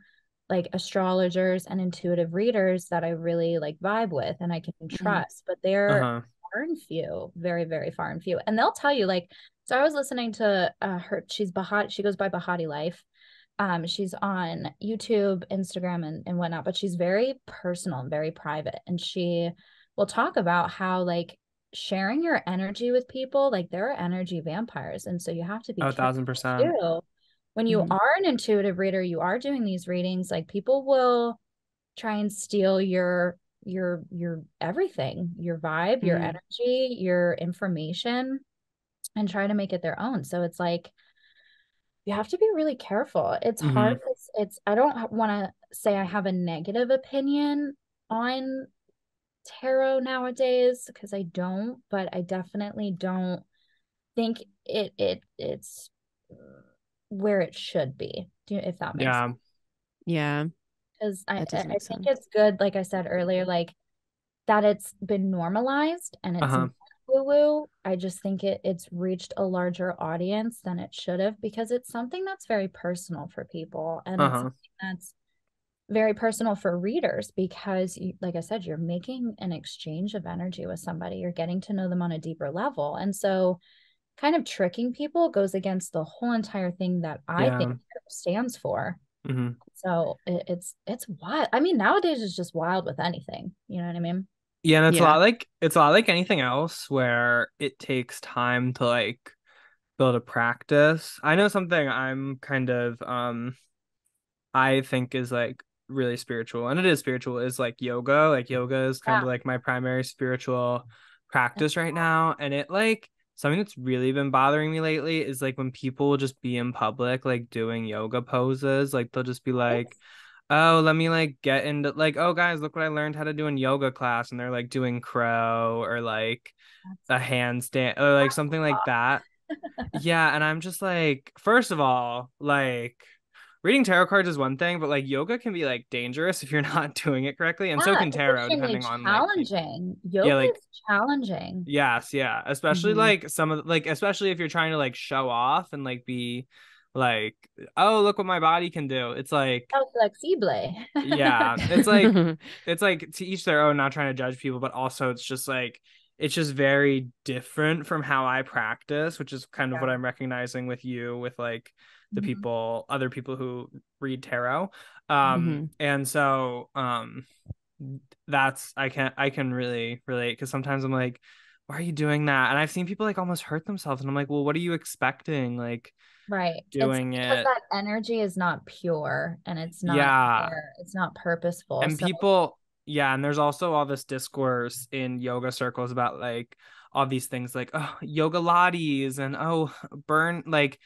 like astrologers and intuitive readers that I really like vibe with and I can Hmm. trust, but they're Uh-huh. far and few, very, very far and few. And they'll tell you like, so I was listening to her, she goes by Bahati Life. She's on YouTube, Instagram, and whatnot, but she's very personal and very private. And she will talk about how like sharing your energy with people, like there are energy vampires. And so you have to be Oh, careful 1,000%. too. When you Hmm. are an intuitive reader, you are doing these readings, like people will try and steal your everything, your vibe, your Hmm. energy, your information, and try to make it their own. So it's like you have to be really careful. It's Hmm. hard. It's I don't want to say I have a negative opinion on tarot nowadays because I don't, but I definitely don't think it's where it should be. If that makes sense. Yeah. Yeah. Because That I does make think sense. it's good, like I said earlier, like that it's been normalized and it's Uh-huh. woo woo. I just think it's reached a larger audience than it should have because it's something that's very personal for people, and it's Uh-huh. something that's very personal for readers because like I said, you're making an exchange of energy with somebody. You're getting to know them on a deeper level. And so kind of tricking people goes against the whole entire thing that I think Yeah. it stands for. Hmm. So it's wild. I mean, nowadays it's just wild with anything. You know what I mean? Yeah, and Yeah. it's a lot like anything else where it takes time to like build a practice. I know something I'm kind of I think is like really spiritual, and it is spiritual, is like yoga. Like yoga is kind Yeah. of like my primary spiritual practice right now. And it like something that's really been bothering me lately is like when people will just be in public like doing yoga poses, like they'll just be like, oh, let me like get into like, oh guys, look what I learned how to do in yoga class, and they're like doing crow or like a handstand or like something like that. Yeah, and I'm just like, first of all, like reading tarot cards is one thing, but like yoga can be like dangerous if you're not doing it correctly, and so Yeah, can it's tarot, extremely depending on like challenging. yeah, Yoga like is challenging. yes, yeah, especially Mhm. like some of like especially if you're trying to like show off and like be like, oh, look what my body can do. It's like Oh, flexible. yeah, it's like to each their own, not trying to judge people, but also it's just very different from how I practice, which is kind of what Yeah. I'm recognizing with you, with like the Mhm. other people who read tarot. Mhm. And so that's I can really relate, because sometimes I'm like, why are you doing that? And I've seen people like almost hurt themselves, and I'm like, well, what are you expecting? Like Right. It's doing because it. that energy is not pure and it's not Yeah. there. It's not purposeful. And So people, yeah, and there's also all this discourse in yoga circles about like all these things like, oh, yoga lattes, and oh, burn like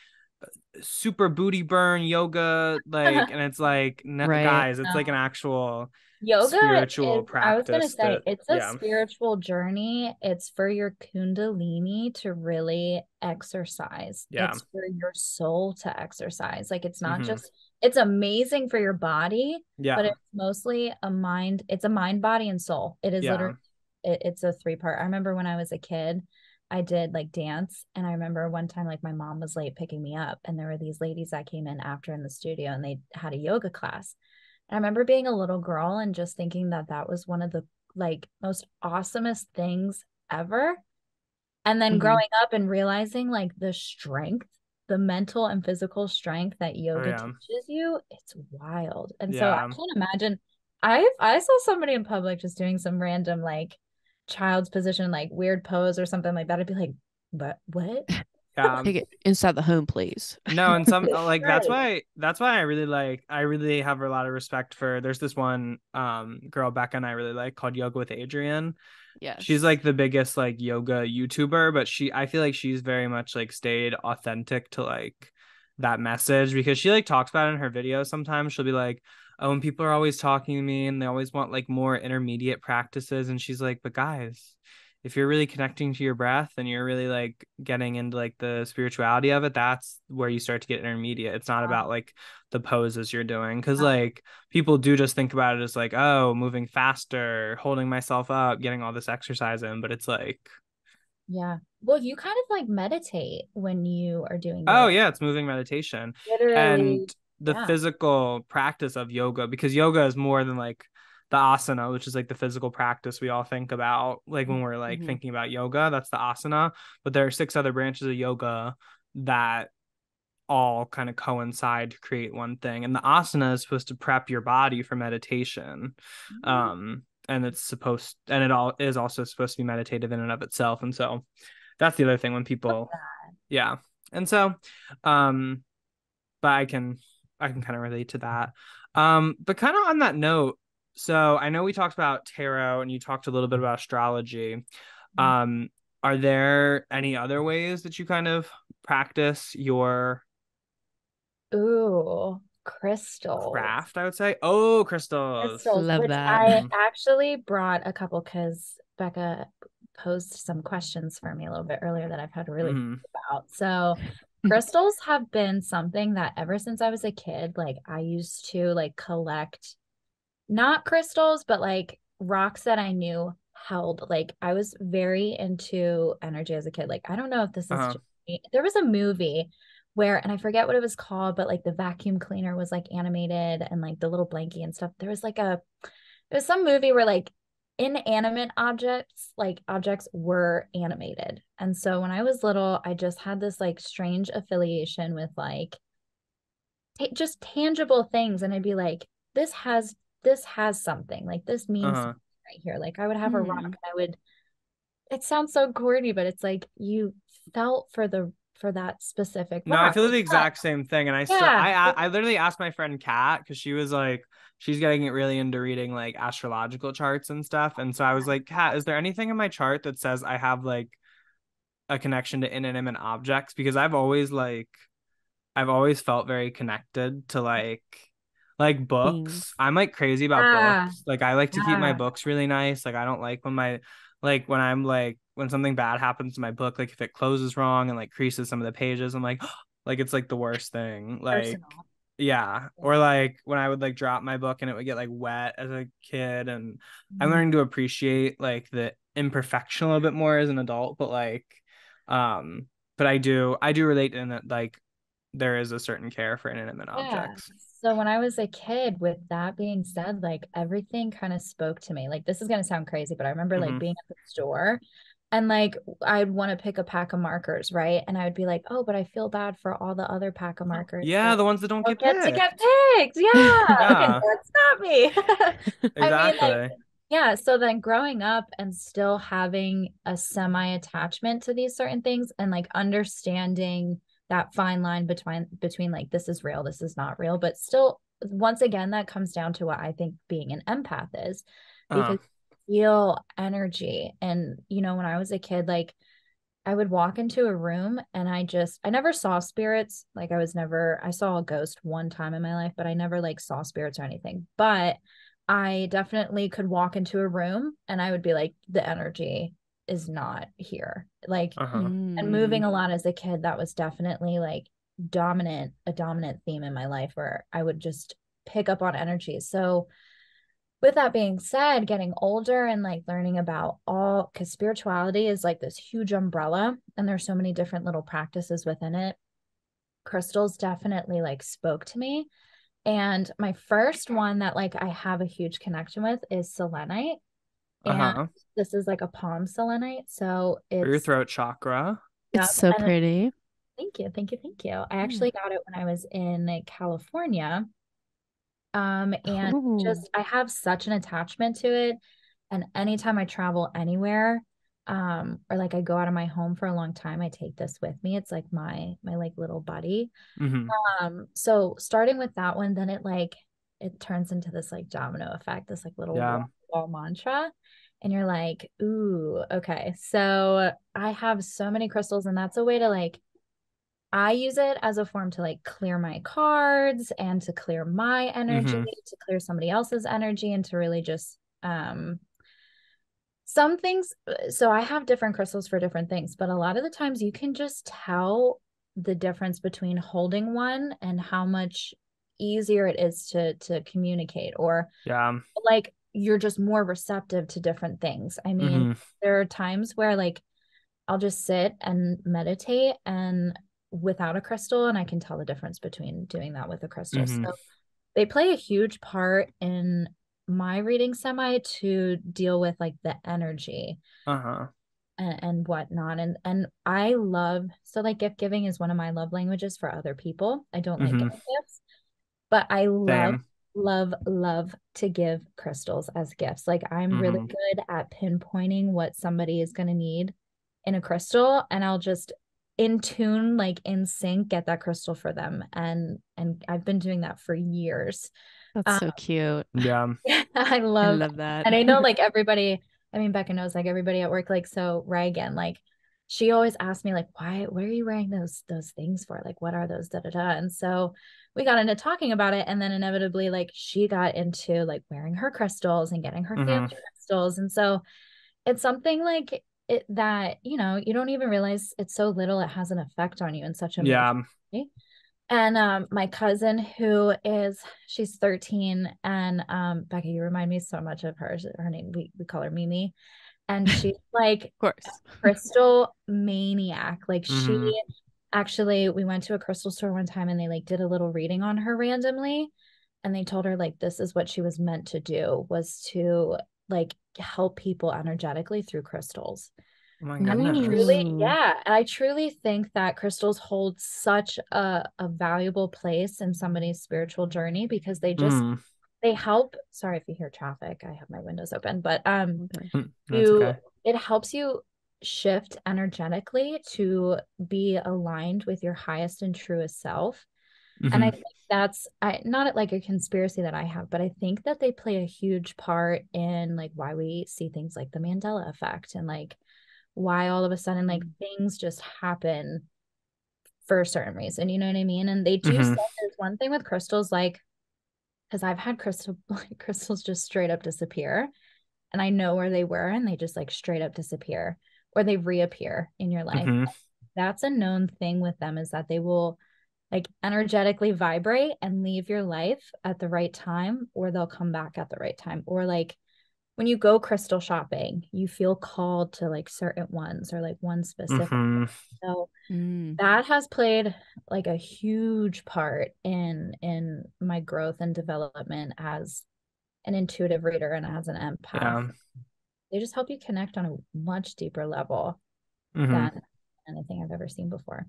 super booty burn yoga, like, and it's like, Right. guys, it's like an no. actual Yoga spiritual is, I was gonna practice say, that, it's a yeah. spiritual journey. It's for your kundalini to really exercise. Yeah. It's for your soul to exercise. Like it's not Hmm. just, it's amazing for your body, but Yeah. it's mostly a mind, it's a mind, body, and soul. It is Yeah. literally, it's a three-part. I remember when I was a kid, I did like dance, and I remember one time like my mom was late picking me up, and there were these ladies that came in after in the studio, and they had a yoga class. I remember being a little girl and just thinking that that was one of the like most awesomest things ever. And then Mhm. growing up and realizing like the strength, the mental and physical strength that Oh yoga yeah. teaches you, it's wild. And so I Yeah. can't imagine. I saw somebody in public just doing some random like child's position, like weird pose or something like that. I'd be like, but what? Yeah. Take it inside the home, please. No, and some like Right. that's why I really have a lot of respect for, there's this one girl Becca and I really like, called Yoga with Adrian. She's Yes. like the biggest like yoga YouTuber, but I feel like she's very much like stayed authentic to like that message, because she like talks about it in her videos. Sometimes she'll be like, oh, and people are always talking to me and they always want like more intermediate practices, and she's like, but guys, if you're really connecting to your breath and you're really like getting into like the spirituality of it, that's where you start to get intermediate. It's not about like the poses you're doing, because like people do just think about it as like, oh, moving faster, holding myself up, getting all this exercise in, but it's like, Yeah. Well, you kind of like meditate when you are doing oh yoga. yeah, it's moving meditation. And Literally, the yeah. physical practice of yoga, because yoga is more than like the asana, which is like the physical practice we all think about like when we're like Mhm. thinking about yoga, that's the asana. But there are six other branches of yoga that all kind of coincide to create one thing. And the asana is supposed to prep your body for meditation. And it's supposed, and it all is also supposed to be meditative in and of itself. And so that's the other thing when people, yeah. And so, um, but I can kind of relate to that. But kind of on that note, so I know we talked about tarot and you talked a little bit about astrology. Um, are there any other ways that you kind of practice your Ooh, crystals. craft, I would say? Oh, crystals. Crystals, Love which that. I Hmm. actually brought a couple because Becca posed some questions for me a little bit earlier that I've had to really think Hmm. about. So, crystals have been something that ever since I was a kid, like I used to like collect not crystals, but like rocks that I knew held. Like I was very into energy as a kid. Like I don't know if this is Uh-huh. just me. There was a movie where, and I forget what it was called, but like the vacuum cleaner was like animated and like the little blankie and stuff. There was like it was some movie where like inanimate objects, like objects were animated. And so when I was little, I just had this like strange affiliation with like just tangible things, and I'd be like, this has something, like this means Uh-huh. something right here. Like I would have a rock Hmm. and I would, it sounds so corny, but it's like you felt for for that specific No, I rock. feel the exact same thing. And Yeah. I literally asked my friend Kat because she was like, she's getting it really into reading like astrological charts and stuff. And so I was like, Kat, is there anything in my chart that says I have like a connection to inanimate objects? Because I've always felt very connected to like books. Things. I'm like crazy about Yeah. books. Like I like to keep my Yeah. books really nice. Like I don't like when my like when I'm like when something bad happens to my book, like if it closes wrong and like creases some of the pages, I'm like like it's like the worst thing. Like Personal. yeah. Yeah. Or like when I would like drop my book and it would get like wet as a kid. And I'm Mhm. learning to appreciate like the imperfection a little bit more as an adult, but like um but I do relate in that like there is a certain care for inanimate Yeah. objects. So when I was a kid, with that being said, like everything kind of spoke to me. Like this is gonna sound crazy, but I remember like Hmm. being at the store and like I'd want to pick a pack of markers, right? And I would be like, oh, but I feel bad for all the other pack of markers Yeah, that the ones that don't don't get get to get picked. picked. Yeah. Okay, Yeah, so it's not me. I mean, like, exactly. yeah. So then growing up and still having a semi-attachment to these certain things and like understanding that fine line between like this is real, this is not real, but still once again that comes down to what I think being an empath is, Uh, because you feel energy. And when I was a kid, like I would walk into a room and I never saw spirits. Like I saw a ghost one time in my life, but I never like saw spirits or anything. But I definitely could walk into a room and I would be like, the energy is not here. Like, uh-huh. and moving Mm. a lot as a kid, that was definitely like a dominant theme in my life where I would just pick up on energy. So with that being said, getting older and like learning about all, because spirituality is like this huge umbrella and there's so many different little practices within it. Crystals definitely like spoke to me. And my first one that like I have a huge connection with is selenite. And Uh-huh. this is like a palm selenite. So For your it's, throat chakra. It's yep. so And pretty. thank you. Thank you. Thank you. I Yeah. actually got it when I was in California. And Oh. just I have such an attachment to it. And anytime I travel anywhere, or like I go out of my home for a long time, I take this with me. It's like my like little buddy. Mm-hmm. So starting with that one, then it turns into this like domino effect, this like little Yeah. wall mantra. And you're like, ooh, okay. So I have so many crystals, and that's a way to like I use it as a form to like clear my cards and to clear my energy, Mm-hmm. to clear somebody else's energy, and to really just some things. So I have different crystals for different things, but a lot of the times you can just tell the difference between holding one and how much easier it is to communicate, or Yeah. like you're just more receptive to different things. I mean, Mm-hmm. there are times where like I'll just sit and meditate and without a crystal, and I can tell the difference between doing that with a crystal. Mm-hmm. So they play a huge part in my reading semi to deal with like the energy Uh-huh. and whatnot. And I love, so like gift giving is one of my love languages for other people. I don't like Mm-hmm. getting gifts, but I love, Same. love, love to give crystals as gifts. Like I'm really Mm-hmm. good at pinpointing what somebody is going to need in a crystal, and I'll just in tune, like in sync, get that crystal for them. And I've been doing that for years. That's Um, so cute. Yeah. I I love, love that. and I know like everybody, I mean, Becca knows like everybody at work, like, so Reagan, like she always asks me like, why, what are you wearing those things for? Like, what are those? Da da da. And so we got into talking about it. And then inevitably, like she got into like wearing her crystals and getting her family Mm-hmm. crystals. And so it's something like it that, you don't even realize it's so little, it has an effect on you in such a major Yeah. way. And my cousin she's 13, and Becca, you remind me so much of her. Her name, we call her Mimi. And she's like Of a course. crystal maniac. Like she Mm-hmm. actually, we went to a crystal store one time and they like did a little reading on her randomly. And they told her like this is what she was meant to do, was to like help people energetically through crystals. Oh my And I goodness. truly, Ooh. yeah, and I truly think that crystals hold such a valuable place in somebody's spiritual journey, because Mm. they help. Sorry if you hear traffic. I have my windows open, but Okay. Mm. That's you okay. it helps you shift energetically to be aligned with your highest and truest self. And I Mhm. think that's not like a conspiracy that I have, but I think that they play a huge part in like why we see things like the Mandela effect and like why all of a sudden like things just happen for a certain reason. You know what I mean? And they do say Mhm. there's one thing with crystals, like because I've had crystals just straight up disappear, and I know where they were, and they just like straight up disappear, or they reappear in your life. Mhm. That's a known thing with them, is that they will like energetically vibrate and leave your life at the right time, or they'll come back at the right time. Or like when you go crystal shopping, you feel called to like certain ones or like one specific. Mhm. So Mm. that has played like a huge part in my growth and development as an intuitive reader and as an empath. Yeah. They just help you connect on a much deeper level Mhm. than anything I've ever seen before.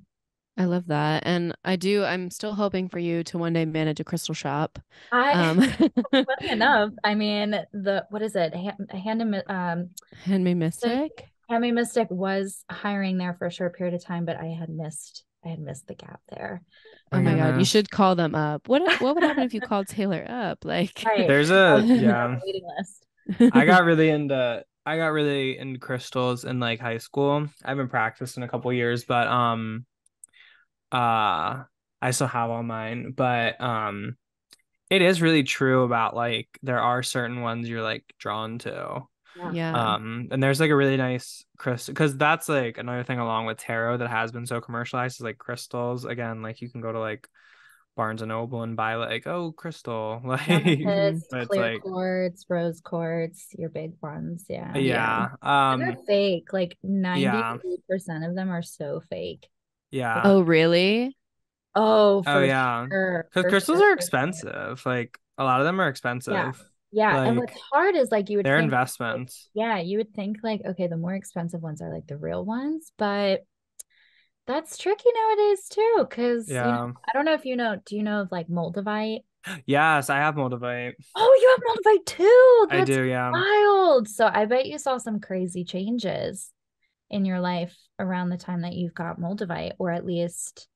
I love that. And I'm still hoping for you to one day manage a crystal shop. I Um, Funny enough, I mean, the what is it? Handmade The Mystic. Handmade Mystic was hiring there for a short period of time, but I had missed the gap there. Oh My my God, you goodness. should call them up. What would happen if you called Taylor up? Like, Right. There's I a was gonna be on yeah. the waiting list. I got really into crystals in like high school. I haven't practiced in a couple years, but uh I still have all mine. But it is really true about like there are certain ones you're like drawn to. Yeah. yeah. And there's like a really nice crystal because that's like another thing along with tarot that has been so commercialized is like crystals. Again, like you can go to like Barnes and Noble and buy like, oh, crystal. Like Mhm. Amethyst, but it's clear like quartz, rose quartz, your big ones. Yeah. Yeah. yeah. And they're fake. Like Yeah. 98% of them are so fake. Yeah. Oh, really? Oh, Oh for yeah. sure. Because For crystals sure. are For sure. expensive. Like a lot of them are Yeah. expensive. Yeah. And what's Like hard is like you would they're think, like, investments. yeah, you would think like, okay, the more expensive ones are like the real ones, but that's tricky nowadays too. Cause, Yeah. I don't know if do you know of like Moldavite? Yes, I have Moldavite. Oh, you have Moldavite too. I That's do, yeah. wild. So I bet you saw some crazy changes in your life around the time that you've got Moldavite, or at least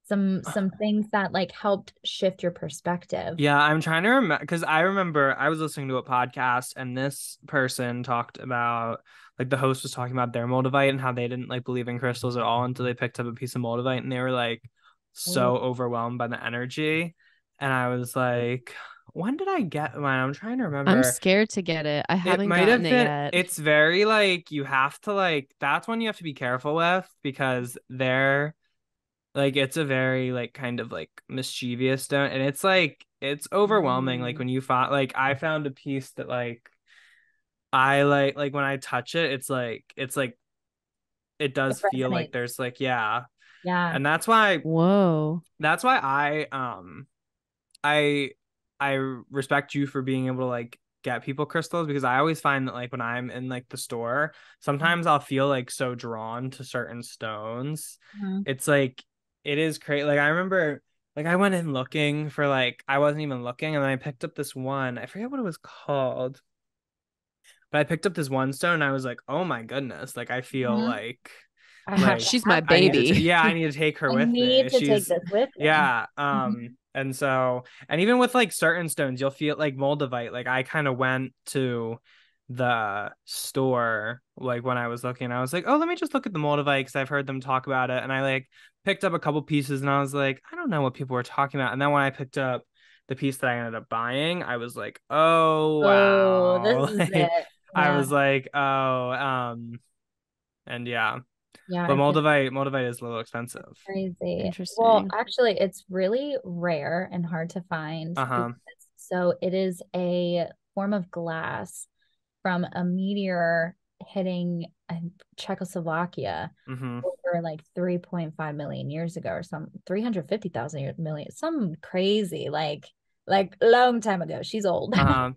some things that like helped shift your perspective. Yeah, I'm trying to remember because I remember I was listening to a podcast and this person talked about like the host was talking about their Moldavite and how they didn't like believe in crystals at all until they picked up a piece of Moldavite and they were like Oh, so overwhelmed by the energy. And I was like, when did I get mine? I'm trying to I'm remember. scared to get it. I It haven't might gotten have it been, yet. it's very like you have to like that's one you have to be careful with because they're like it's a very like kind of like mischievous stone and it's like it's overwhelming like Mm. when you find like I found a piece that like I like when I touch it it's like it it does feel like resonates. there's like yeah Yeah. and Whoa. that's why I I respect you for being able to like get people crystals because I always find that like when I'm in like the store, sometimes I'll feel like so drawn to certain stones. Mhm. It's like it is crazy. Like I remember like I went in looking for like I wasn't even looking and then I picked up this one. I forget what it was called, but I picked up this one stone and I was like, "Oh my goodness." Like I feel Mhm. I have to She's my have I this. need to baby. yeah, I need to take her I with me. need to take She's this with me. yeah, Mhm. and so and even with like certain stones, you'll feel like Moldavite. Like I kind of went to the store like when I was looking, I was like, "Oh, let me just look at the Moldavite because I've heard them talk about it." And I like picked up a couple pieces and I was like, "I don't know what people were talking about." And then when I picked up the piece that I ended up buying, I was like, "Oh, Oh, this wow." is Like it. I Yeah. was like, "Oh, and yeah." Yeah, But I feel Moldavite is a little expensive. crazy. Well, Interesting. actually, it's really rare and hard to find because Uh-huh. so it is a form of glass from a meteor hitting Czechoslovakia Mm-hmm. over like 3.5 million years ago, or some 350,000 million, some crazy like long time ago. She's old. Uh-huh.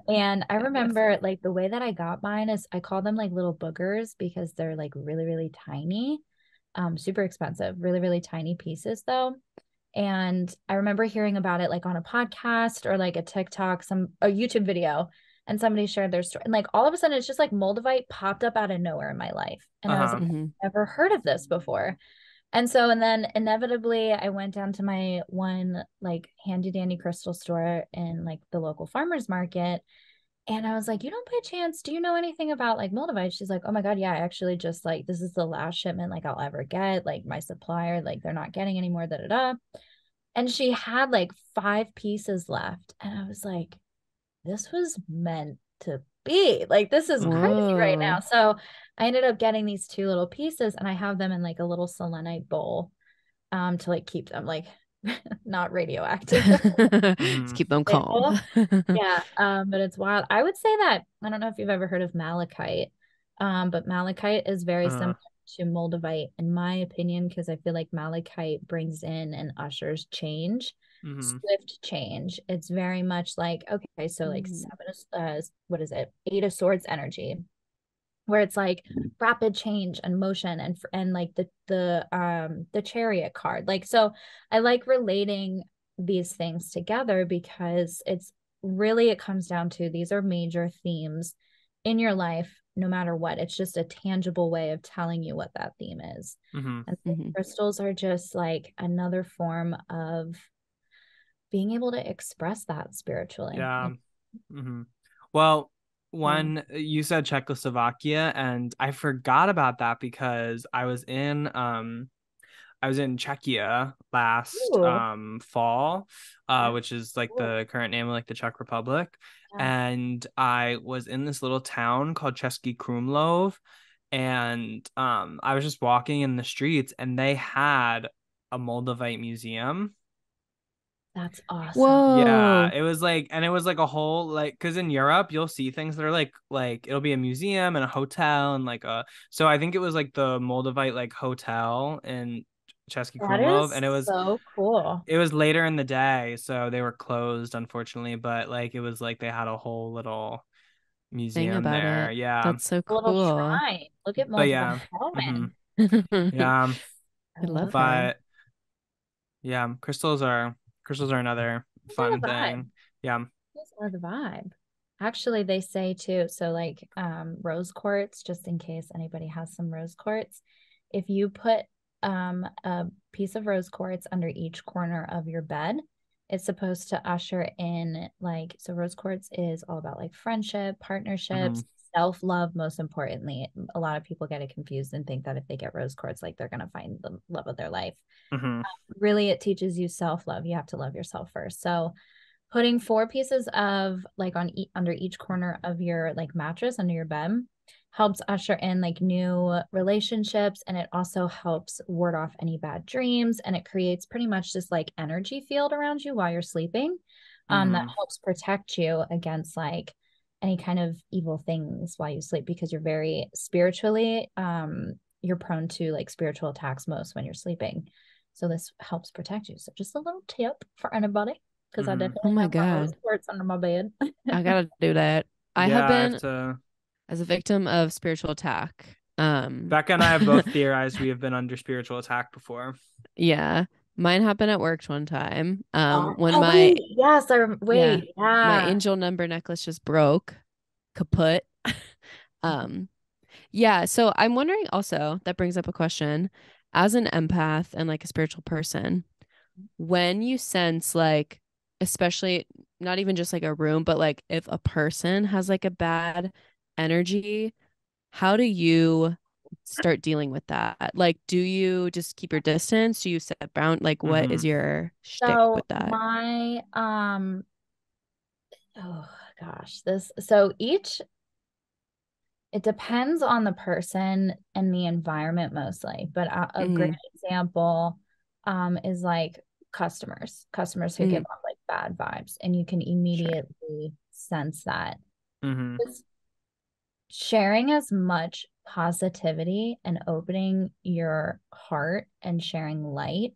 And I remember like the way that I got mine is I call them like little boogers because they're like really, really tiny, super expensive, really, really tiny pieces though. And I remember hearing about it like on a podcast or like a TikTok, a YouTube video. and somebody shared their story. And like all of a sudden, it's just like Moldavite popped up out of nowhere in my life. And I was Uh-huh. like, I've never heard of this before. And then inevitably I went down to my one like handy dandy crystal store in like the local farmer's market. And I was like, you don't by chance, do you know anything about like Moldavite? She's like, oh my God, yeah, I actually just like, this is the last shipment like I'll ever get. Like my supplier, like they're not getting any more, da da da. And she had like 5 pieces left. And I was like, this was meant to be. Like, this is Mhm. crazy right Whoa. now. So I ended up getting these 2 little pieces and I have them in like a little selenite bowl to like keep them like not radioactive. Let's Mhm. keep them calm. Stable. Yeah, but it's wild. I would say that I don't know if you've ever heard of malachite, but malachite is very Uh, similar to moldavite, in my opinion, because I feel like malachite brings in and ushers change, mhm. swift change. It's very much like okay, so like Mhm. what is it? 8 of Swords energy, where it's like rapid change and motion and like the Chariot card. Like so I like relating these things together because it's really it comes down to these are major themes in your life no matter what. It's just a tangible way of telling you what that theme is. Mhm. And Mhm. crystals are just like another form of being able to express that spiritually. Yeah. Mhm. Well, Yeah. when you said Czechoslovakia, and I forgot about that because I was in Czechia last Ooh, fall, that's which is like cool. the current name of like the Czech Republic. Yeah. And I was in this little town called Český Krumlov, and I was just walking in the streets and they had a Moldavite museum. That's awesome. Yeah, Whoa. it was like, and it was like a whole like, because in Europe you'll see things that are like it'll be a museum and a hotel and like a, so I think it was like the Moldavite like hotel in Český That Krumlov, is and so cool. it was later in the day, so they were closed unfortunately, but like it was like they had a whole little Thing museum about there. it. Yeah, That's so A little cool. shrine. Look at but multiple yeah, hmm, going. I yeah, I love love that. her. but yeah, crystals are another Those are fun the vibe. thing. Yeah. Those are the vibe. Actually, they say too, so like rose quartz, just in case anybody has some rose quartz, if you put a piece of rose quartz under each corner of your bed, it's supposed to usher in like so rose quartz is all about like friendship, Hmm. partnerships, self-love, most importantly. A lot of people get it confused and think that if they get rose quartz, like they're gonna find the love of their life. Hmm. Really, it teaches you self-love. You have to love yourself first. So putting 4 pieces of like under each corner of your like mattress under your bed helps usher in like new relationships, and it also helps ward off any bad dreams, and it creates pretty much this like energy field around you while you're sleeping, that Hmm. helps protect you against like any kind of evil things while you sleep, because you're very spiritually you're prone to like spiritual attacks most when you're sleeping, so this helps protect you. So just a little tip for anybody, because I Hmm. Oh definitely my have my rose God. quartz under my bed. I gotta do that. I Yeah, have I have been to. as a victim of spiritual attack. Becca and I have both theorized we have been under spiritual attack before. Yeah. Mine happened at work one time. Oh, When oh my wait, yes, yeah, wait, my yeah. angel number necklace just broke, kaput. Um, yeah, so I'm wondering also, that brings up a question. As an empath and like a spiritual person, when you sense like, especially not even just like a room, but like if a person has like a bad energy, how do you start dealing with that? Like, do you just keep your distance? Do you set bound? Like, what Hmm. is your shtick So with that? my oh gosh, this so each it depends on the person and the environment mostly, but a great Mm-hmm. example is like customers who give Mm-hmm. off like bad vibes, and you can Sure. immediately sense that. Hmm. Just sharing as much positivity and opening your heart and sharing light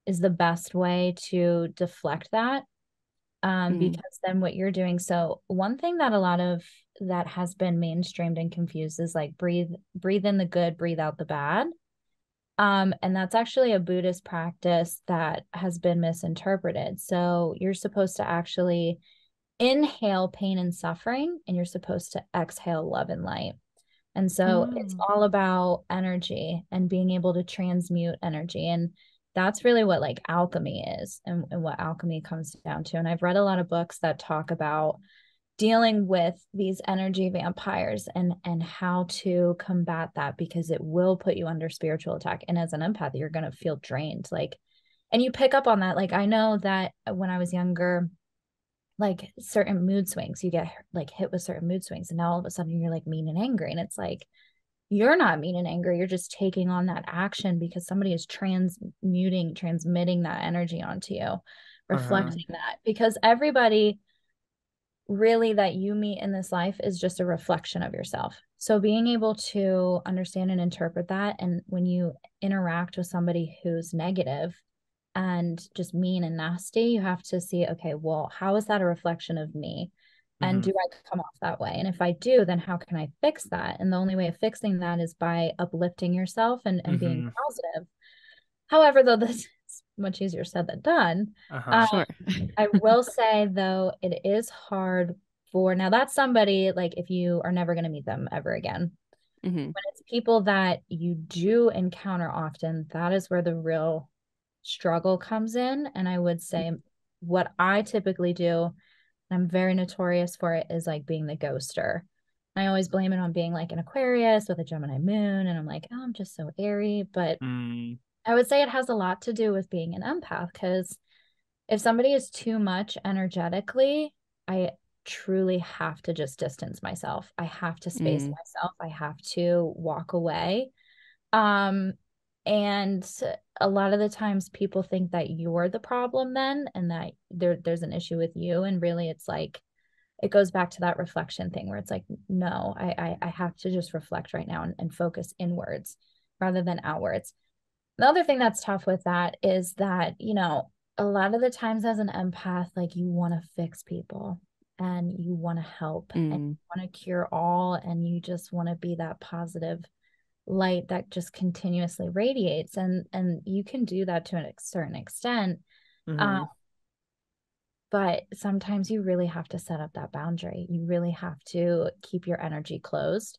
is the best way to deflect that, Mm-hmm. because then what you're doing, so one thing that a lot of that has been mainstreamed and confused is like breathe in the good, breathe out the bad, and that's actually a Buddhist practice that has been misinterpreted. So you're supposed to actually inhale pain and suffering, and you're supposed to exhale love and light. And so it's all about energy and being able to transmute energy. And that's really what like alchemy is, and what alchemy comes down to. And I've read a lot of books that talk about dealing with these energy vampires and how to combat that, because it will put you under spiritual attack. And as an empath, you're going to feel drained. Like, and you pick up on that. Like, I know that when I was younger, like certain mood swings, you get like hit with certain mood swings, and now all of a sudden you're like mean and angry, and it's like, you're not mean and angry, you're just taking on that action because somebody is transmitting that energy onto you, reflecting that, because everybody really that you meet in this life is just a reflection of yourself. So being able to understand and interpret that, and when you interact with somebody who's negative and just mean and nasty, you have to see, okay, well, how is that a reflection of me? And do I come off that way? And if I do, then how can I fix that? And the only way of fixing that is by uplifting yourself and being positive. However, though, this is much easier said than done. Sure. I will say, though, it is hard for, now that's somebody like if you are never going to meet them ever again. When it's people that you do encounter often, that is where the real struggle comes in. And I would say what I typically do, and I'm very notorious for it, is like being the ghoster. I always blame it on being like an Aquarius with a Gemini moon. And I'm like, oh, I'm just so airy. But I would say it has a lot to do with being an empath, because if somebody is too much energetically, I truly have to just distance myself. I have to space myself. I have to walk away. And a lot of the times people think that you're the problem then, and that there's an issue with you. And really it's like, it goes back to that reflection thing where it's like, no, I have to just reflect right now and focus inwards rather than outwards. The other thing that's tough with that is that, you know, a lot of the times as an empath, like you want to fix people and you want to help and you want to cure all, and you just want to be that positive light that just continuously radiates, and you can do that to a certain extent. But sometimes you really have to set up that boundary. You really have to keep your energy closed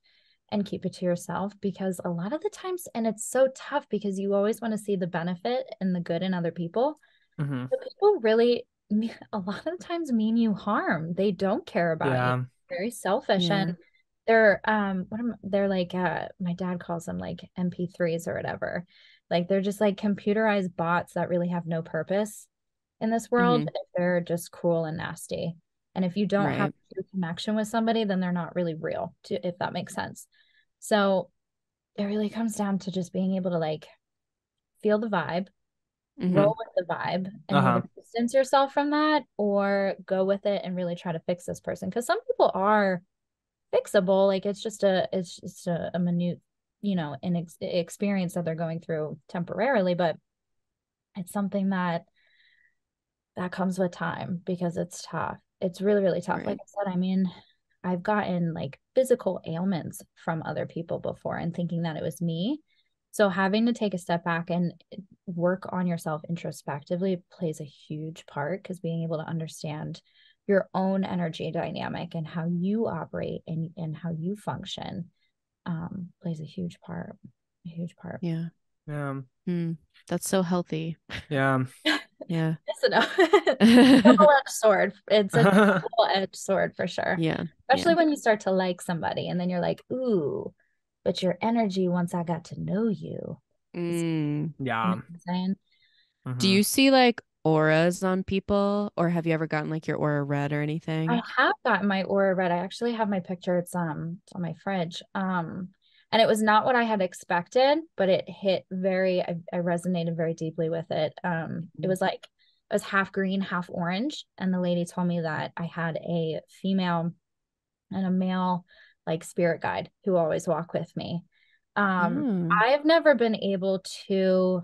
and keep it to yourself, because a lot of the times, and it's so tough because you always want to see the benefit and the good in other people, but people really a lot of the times mean you harm. They don't care about you. They're very selfish, and they're they're like my dad calls them like MP3s or whatever. Like they're just like computerized bots that really have no purpose in this world if they're just cruel and nasty. And if you don't have a connection with somebody, then they're not really real, if that makes sense. So it really comes down to just being able to like feel the vibe, roll with the vibe, and either distance yourself from that or go with it and really try to fix this person. Because some people are fixable. Like it's just a minute, you know, an experience that they're going through temporarily, but it's something that comes with time, because it's tough. It's really, really tough. Like I said, I mean, I've gotten like physical ailments from other people before and thinking that it was me. So having to take a step back and work on yourself introspectively plays a huge part, because being able to understand your own energy dynamic and how you operate and how you function plays a huge part. A huge part. Yeah. That's so healthy. Yeah. Yeah. Double-edged sword. It's a double-edged sword for sure. Yeah. Especially when you start to like somebody and then you're like, ooh, but your energy once I got to know you. Yeah. You know what I'm saying? Do you see like auras on people, or have you ever gotten like your aura read or anything? I have gotten my aura read. I actually have my picture. It's on my fridge. And it was not what I had expected, but it hit I resonated very deeply with it. It was like it was half green, half orange. And the lady told me that I had a female and a male like spirit guide who always walk with me. I've never been able to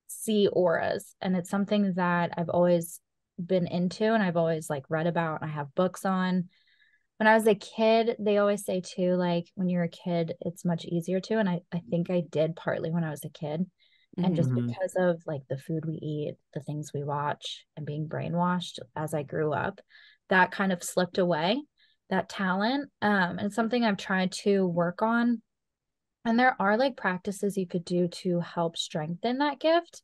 see auras, and it's something that I've always been into and I've always like read about and I have books on. When I was a kid, they always say too, like when you're a kid, it's much easier to. And I think I did partly when I was a kid. And just because of like the food we eat, the things we watch, and being brainwashed as I grew up, that kind of slipped away, that talent. And it's something I've tried to work on. And there are like practices you could do to help strengthen that gift.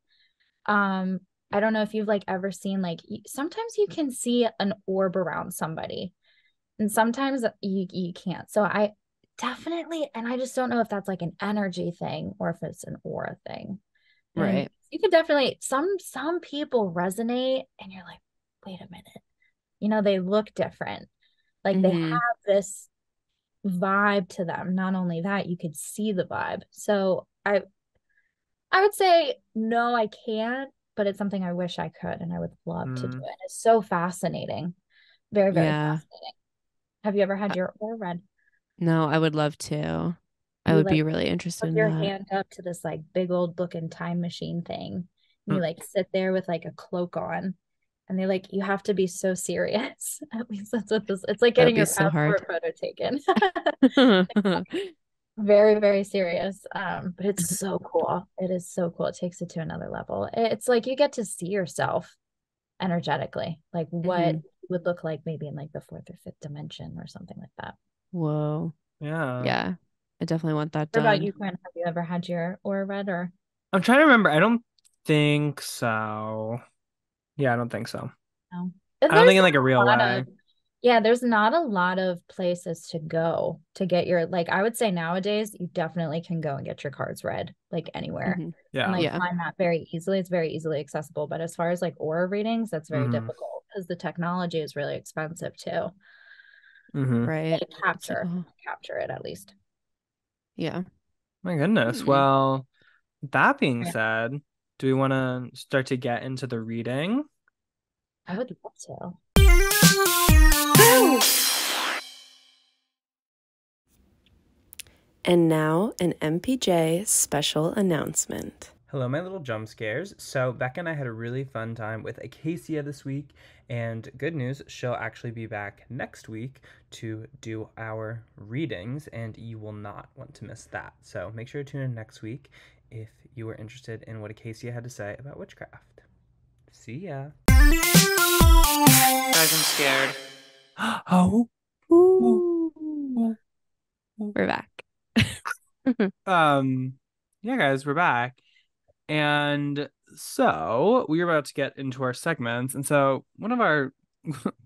Um, I don't know if you've like ever seen like sometimes you can see an orb around somebody and sometimes you can't. So I definitely, and I just don't know if that's like an energy thing or if it's an aura thing. And Right. you could definitely some people resonate and you're like, wait a minute, you know, they look different. Like they Mm-hmm. have this vibe to them. Not only that, you could see the vibe. So I would say no, I can't, but it's something I wish I could and I would love to do Mm. it. It's so fascinating. Very, very Yeah. fascinating. Have you ever Uh, had your aura read? No, I would love to. I You would like be really interested put in your that. hand up to this like big old looking time machine thing. And you Mm. like sit there with like a cloak on. And they like you have to be so serious. At least that's what this it's like That would getting be your so hard. passport photo taken. Very, very serious. But it's so cool. It is so cool. It takes it to another level. It's like you get to see yourself energetically, like what Hmm. would look like maybe in like the fourth or fifth dimension or something like that. Whoa. Yeah. Yeah. I definitely want that What about done. you, Quinn? Have you ever had your aura read or I'm trying to remember. I don't think so. Yeah, I don't think so. no? I don't There's think in like a not a real lot way. of yeah, there's not a lot of places to go to get your like I would say nowadays you definitely can go and get your cards read like anywhere Hmm. and Yeah. like Yeah. find that very easily. It's very easily accessible. But as far as like aura readings, that's very Mm-hmm. difficult because the technology is really expensive too. Mm-hmm. Right. They It's like, capture oh, capture it at least. yeah. My goodness. Hmm. Well, that being Yeah, said, do we want to start to get into the reading? I would love to. And now, an MPJ special announcement. Hello, my little jump scares. So, Becca and I had a really fun time with Acacia this week, and good news, she'll actually be back next week to do our readings, and you will not want to miss that. So, make sure to tune in next week if you are interested in what Acacia had to say about witchcraft. See ya. Guys, I'm scared. Oh. Ooh, Ooh. ooh, ooh. We're back. Um, yeah, guys, we're back. And so we are about to get into our segments. And so one of our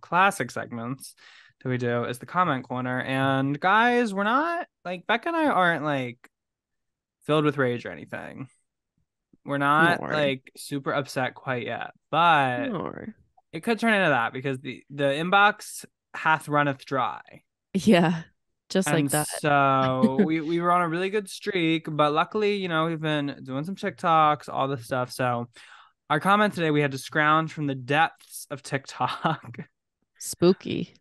classic segments that we do is the comment corner. And guys, we're not like Becca and I aren't like filled with rage or anything. We're not Nor. like super upset quite yet, but Nor. it could turn into that because the inbox hath runneth dry. Yeah. Just like And that. so we were on a really good streak, but luckily, you know, we've been doing some TikToks, all this stuff. So our comment today, we had to scrounge from the depths of TikTok. Spooky.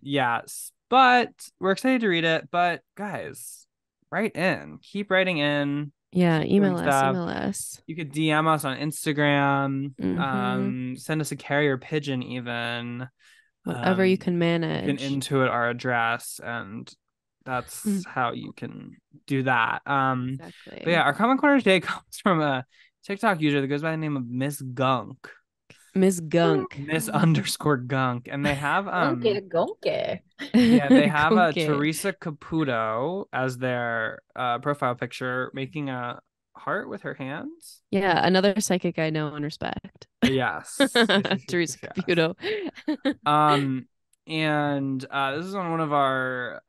Yes, but we're excited to read it. But guys, write in, keep writing in, Yeah. keep doing Email us. stuff. Email us. You could DM us on Instagram, Hmm. send us a carrier pigeon, even. Whatever you can You can manage. intuit our address, and that's Mm, how you can do that. But yeah, exactly. our comment corner today comes from a TikTok user that goes by the name of Miss Gunk. Miss Gunk. Miss underscore Gunk. And they have Gonke, gonke. yeah, they have a Conke. Teresa Caputo as their profile picture, making a heart with her hands. Yeah, another psychic I know and respect. Yes. Yes, yes, yes, Teresa yes, yes. Caputo. Um, and this is on one of our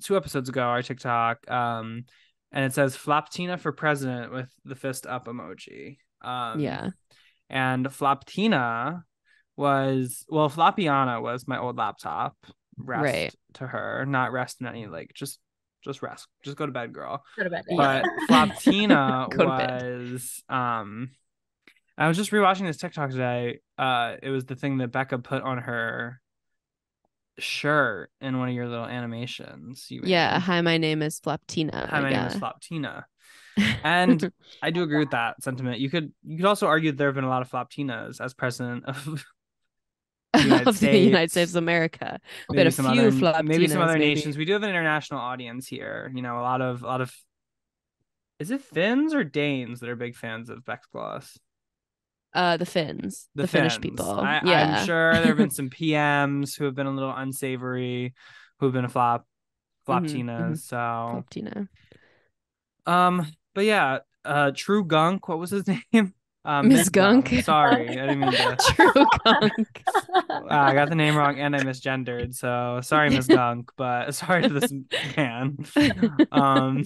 2 episodes ago, our TikTok. And it says Floptina for president with the fist up emoji. Yeah, And Floptina was Floppiana was my old laptop. right. Rest to her, not rest in any like just rest. Just go to bed, girl. Go to bed. Yeah. But Floptina Go to bed. was I was just rewatching this TikTok today. It was the thing that Becca put on her shirt in one of your little animations you Yeah. made. Hi, my name is Hi, Flaptina. my name is Yeah. Floptina. And I do agree with that sentiment. You could also argue there have been a lot of Floptinas as president of the United Of the United States States. of America. We had a few Maybe some Flaptinas, other maybe. nations. We do have an international audience here. You know, a lot of is it Finns or Danes that are big fans of Beck's Gloss? The Finns, The the Finnish Finns. people. I'm Yeah. sure there have been some PMs who have been a little unsavory, who have been flop Mm-hmm. Tinas. So, Tina. but yeah, True Gunk, what was his name? Miss Miss Gunk. Gunk. Sorry, I didn't mean to. True Gunk. I got the name wrong and I misgendered. So sorry, Miss Gunk, but sorry to this man. Um,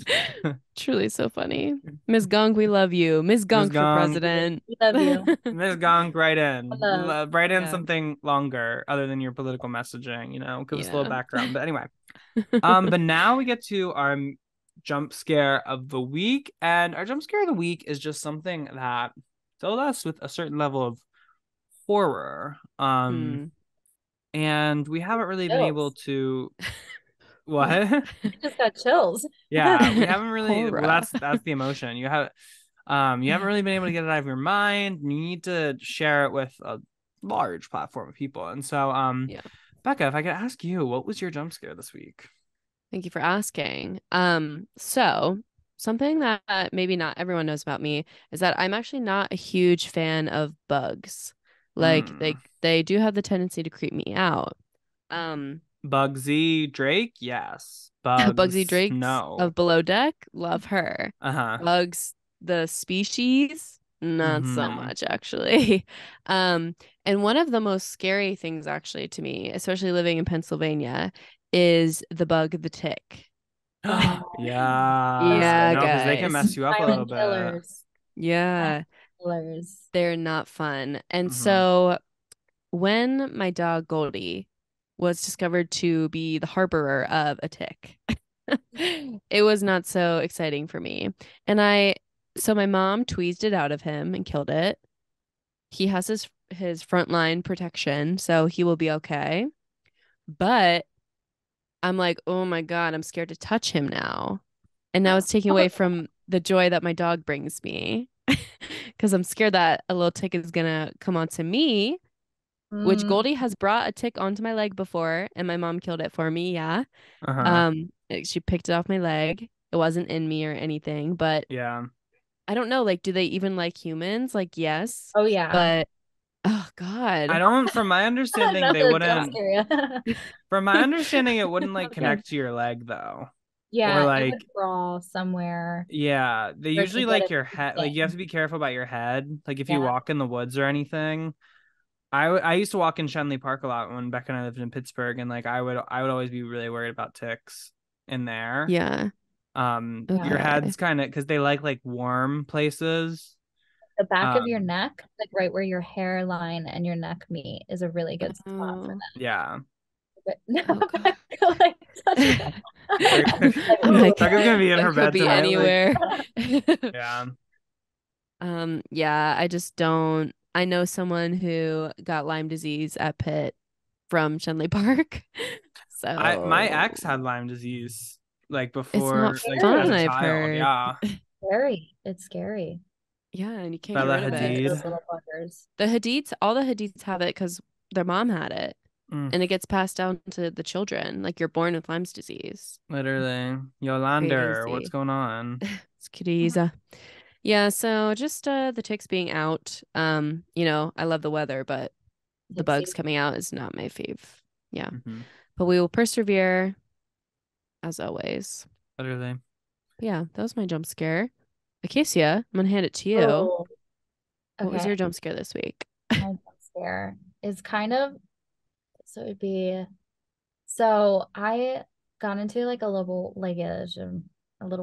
Truly so funny. Miss Gunk, we love you. Miss Miss Gunk for Gunk, president. We love you. Miss Gunk, write in. Love. Write in Yeah. something longer other than your political messaging. Give us a little Yeah. background. But anyway, but now we get to our jump scare of the week, and our jump scare of the week is just something that filled us with a certain level of horror. Hmm. And we haven't really been able Chills. to what? I just got chills. Yeah, we haven't really. Well, Horror. that's the emotion. You haven't really been able to get it out of your mind. You need to share it with a large platform of people. And so, Yeah. Becca, if I could ask you, what was your jump scare this week? Thank you for asking. So something that maybe not everyone knows about me is that I'm actually not a huge fan of bugs. Like Hmm. they do have the tendency to creep me out. Bugsy Drake, yes. Bugsy Bugs, Drakes no. of Below Deck, love her. Uh-huh. Bugs, the species, not so Mm-hmm. much actually. Um, and one of the most scary things actually to me, especially living in Pennsylvania, is the bug, the tick. Oh, those Yeah, Yeah, no, because they can guys. mess you up a little silent bit. killers. Silent Yeah, killers. they're not fun. And Mm-hmm. so when my dog Goldie was discovered to be the harborer of a tick, it was not so exciting for me. And so my mom tweezed it out of him and killed it. He has his frontline protection, so he will be okay. But I'm like, oh my God, I'm scared to touch him now. And now it's taking away from the joy that my dog brings me. Because I'm scared that a little tick is gonna come onto me, which Mm, Goldie has brought a tick onto my leg before, and my mom killed it for me. Yeah. Uh-huh. She picked it off my leg. It wasn't in me or anything, but Yeah. I don't know. Like, do they even like humans? Like, yes, oh yeah. but oh I God. don't, from my understanding, they Another jump wouldn't, scare. from my understanding, it wouldn't like Okay. connect to your leg though. Or Yeah, it would like, crawl somewhere yeah, they where it usually could get like a your head, like you have sting. to be careful about your head. Like if you Yeah. walk in the woods or anything. I used to walk in Shenley Park a lot when Becca and I lived in Pittsburgh, and like I would always be really worried about ticks in there. Yeah. Your Okay. head's kind of because they like warm places. The back of your Um, neck, like right where your hairline and your neck meet, is a really good spot for Oh. yeah. that. No, Okay. like touching it. Like, I'm ooh, like, Becca's gonna okay. be in it her could bed be tonight. Like, anywhere. yeah. Yeah, I just don't. I know someone who got Lyme disease at Pitt from Shenley Park. My ex So had Lyme disease like it's not before, like as fun, a Scary. I've child. heard. Yeah. Scary. It's scary. Yeah, and you can't get Bella rid of it. Those Hadid. little buggers. The Hadids, all the Hadids have it because their mom had it, Mm, and it gets passed down to the children. Like you're born with Lyme's disease. literally. Yolander, what's Crazy. going on? It's crazy. Yeah, so just the ticks being out. I love the weather, but the Tipsy. bugs coming out is not my fave. Yeah. Mm-hmm. But we will persevere as always. Literally. But yeah, that was my jump scare. Acacia, I'm gonna hand it to you. Oh, What was okay. your jump scare this week? My jump scare is kind of so it'd be so I got into like a little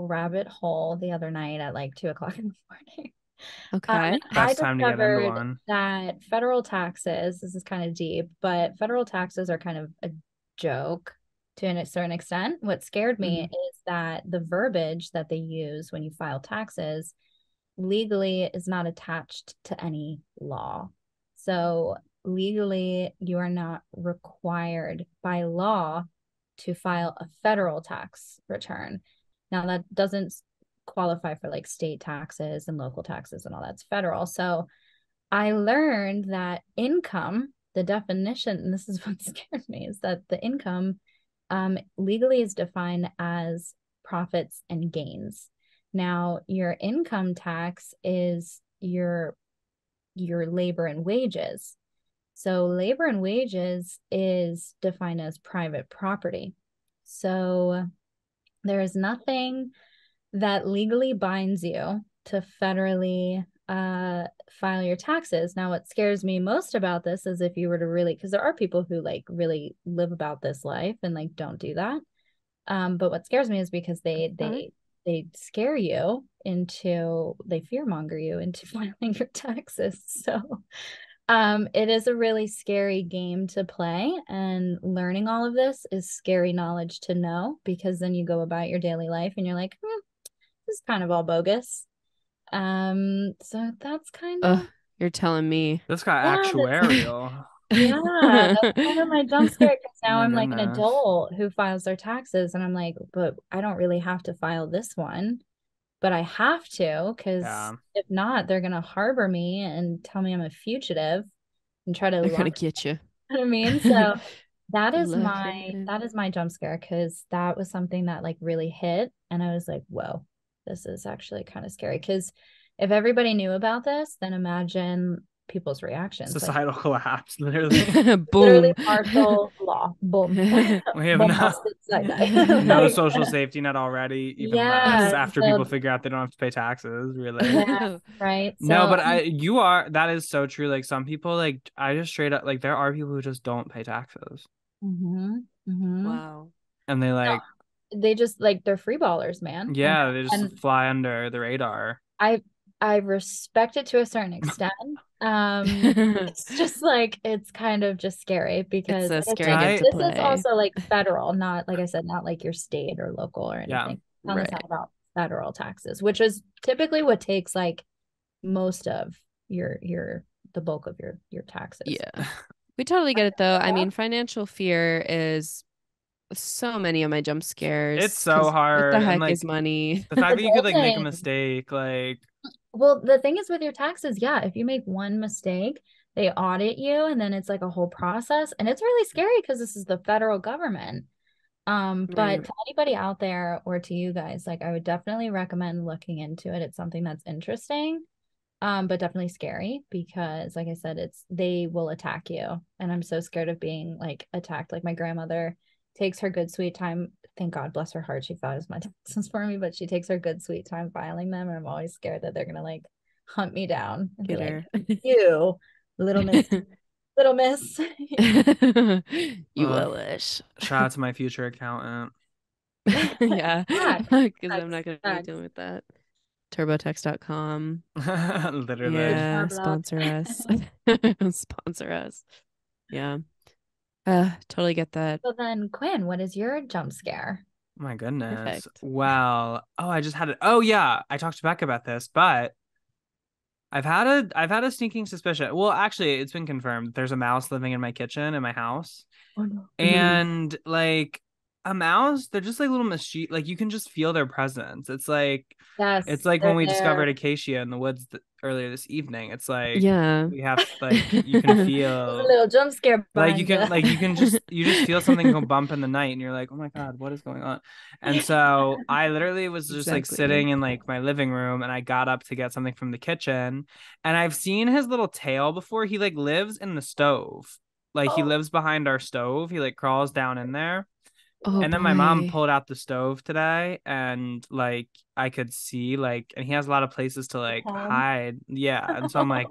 rabbit hole the other night at like 2 o'clock in the morning. Okay. I Best time to get into discovered one. that federal taxes, this is kind of deep, but federal taxes are kind of a joke to a certain extent. What scared me Mhm. is that the verbiage that they use when you file taxes legally is not attached to any law. So legally, you are not required by law to file a federal tax return. Now, that doesn't qualify for like state taxes and local taxes and all that's federal. So I learned that income, the definition, and this is what scared me, is that the income legally is defined as profits and gains. Now, your income tax is your your labor and wages. So labor and wages is defined as private property. So there is nothing that legally binds you to federally file your taxes. Now, what scares me most about this is if you were to really, because there are people who like really live about this life and like don't do that. But what scares me is because they scare you into, they fearmonger you into filing your taxes. So it is a really scary game to play, and learning all of this is scary knowledge to know, because then you go about your daily life and you're like, this is kind of all bogus. So that's kind of, you're telling me. This got yeah, actuarial. yeah, that's kind of my jump scare, because now My I'm like an goodness. adult who files their taxes, and I'm like, but I don't really have to file this one, but I have to, because Yeah. if not, they're gonna harbor me and tell me I'm a fugitive and try to They're gonna lock, get you. you know what I mean? So that is Locking in. my jump scare, because that was something that like really hit, and I was like, whoa, this is actually kind of scary. Because if everybody knew about this, then imagine people's reactions. Like Societal collapse, literally. Boom. literally martial law. Boom. We have Boom, no, side guy. no Like, social safety net already, even less yeah. after people figure out they don't have to pay taxes, really. Yeah, right. No, So but that is so true. Like some people, like I just straight up, like there are people who just don't pay taxes. Wow. And they no, like, they just like, they're free ballers, man. yeah, they just And fly under the radar. I respect it to a certain extent. It's just like, it's kind of just scary, It's because a like I scary said, game to this is play. also like federal, not like I said, not like your state or local or Yeah. anything. Tell us Right. about federal taxes, which is typically what takes like most of the bulk of your taxes. Yeah. We totally get it though. I mean, financial fear is so many of my jump scares. It's so 'Cause what the hard. And heck is like money? the fact that you could like make a Adulting. mistake, like, Well, the thing is with your taxes, yeah, if you make one mistake, they audit you, and then it's like a whole process, and it's really scary because this is the federal government. But Right. to anybody out there, or to you guys, like I would definitely recommend looking into it. It's something that's interesting, but definitely scary, because like I said, they will attack you. And I'm so scared of being like attacked. Like my grandmother takes her good sweet time. Thank God, bless her heart, she files my taxes for me, but she takes her good sweet time filing them. And I'm always scared that they're gonna like hunt me down and be Get like, her. you little miss, little miss. You willish. shout out to my future accountant. Yeah. Facts, Because I'm facts, not gonna be facts. dealing with that. TurboTax.com. Literally. Yeah, Blah, blah. sponsor us. Sponsor us. Yeah. Totally get that. So then, Quinn, what is your jump scare? My goodness. Perfect. Well, oh, I just had it. Oh yeah, I talked to Becca about this, but I've had a sneaking suspicion. Well, actually, it's been confirmed. There's a mouse living in my kitchen in my house. Oh no. And like a mouse, they're just like little mischief, like you can just feel their presence. It's Yes, like when they're we discovered there. Acacia in the woods earlier this evening. It's like Yeah. we have like you can There's a feel little jump scare like you behind can you. like you can just you just feel something go bump in the night and you're like, oh my God, what is going on? And so I literally was just like Exactly. sitting in like my living room and I got up to get something from the kitchen and I've seen his little tail before. He like lives in the stove. Like he lives behind our stove. He like crawls down in there. Oh And then my mom boy. pulled out the stove today and like I could see like and he has a lot of places to like Home. hide. Yeah. And so I'm like,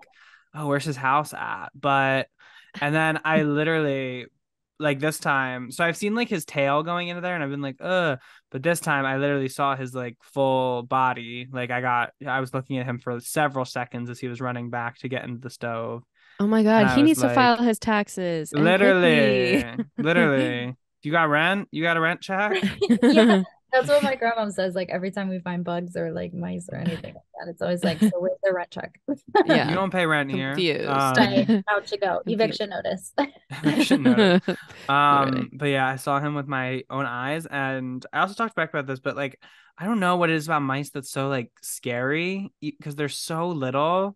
oh, where's his house at? But and then I literally like this time, so I've seen like his tail going into there and I've been like, but this time I literally saw his like full body. Like I was looking at him for several seconds as he was running back to get into the stove. Oh my And God. I He was needs to file like, his taxes and quickly. literally, you got rent? You got a rent check? Yeah, that's what my grandma says. Like every time we find bugs or like mice or anything like that, it's always like, so where's the rent check? You Yeah. don't pay rent here. Confused. Right, out you go. Confused. Eviction notice. Eviction notice. Literally. But yeah, I saw him with my own eyes, and I also talked back about this, but like, I don't know what it is about mice that's so like scary because they're so little,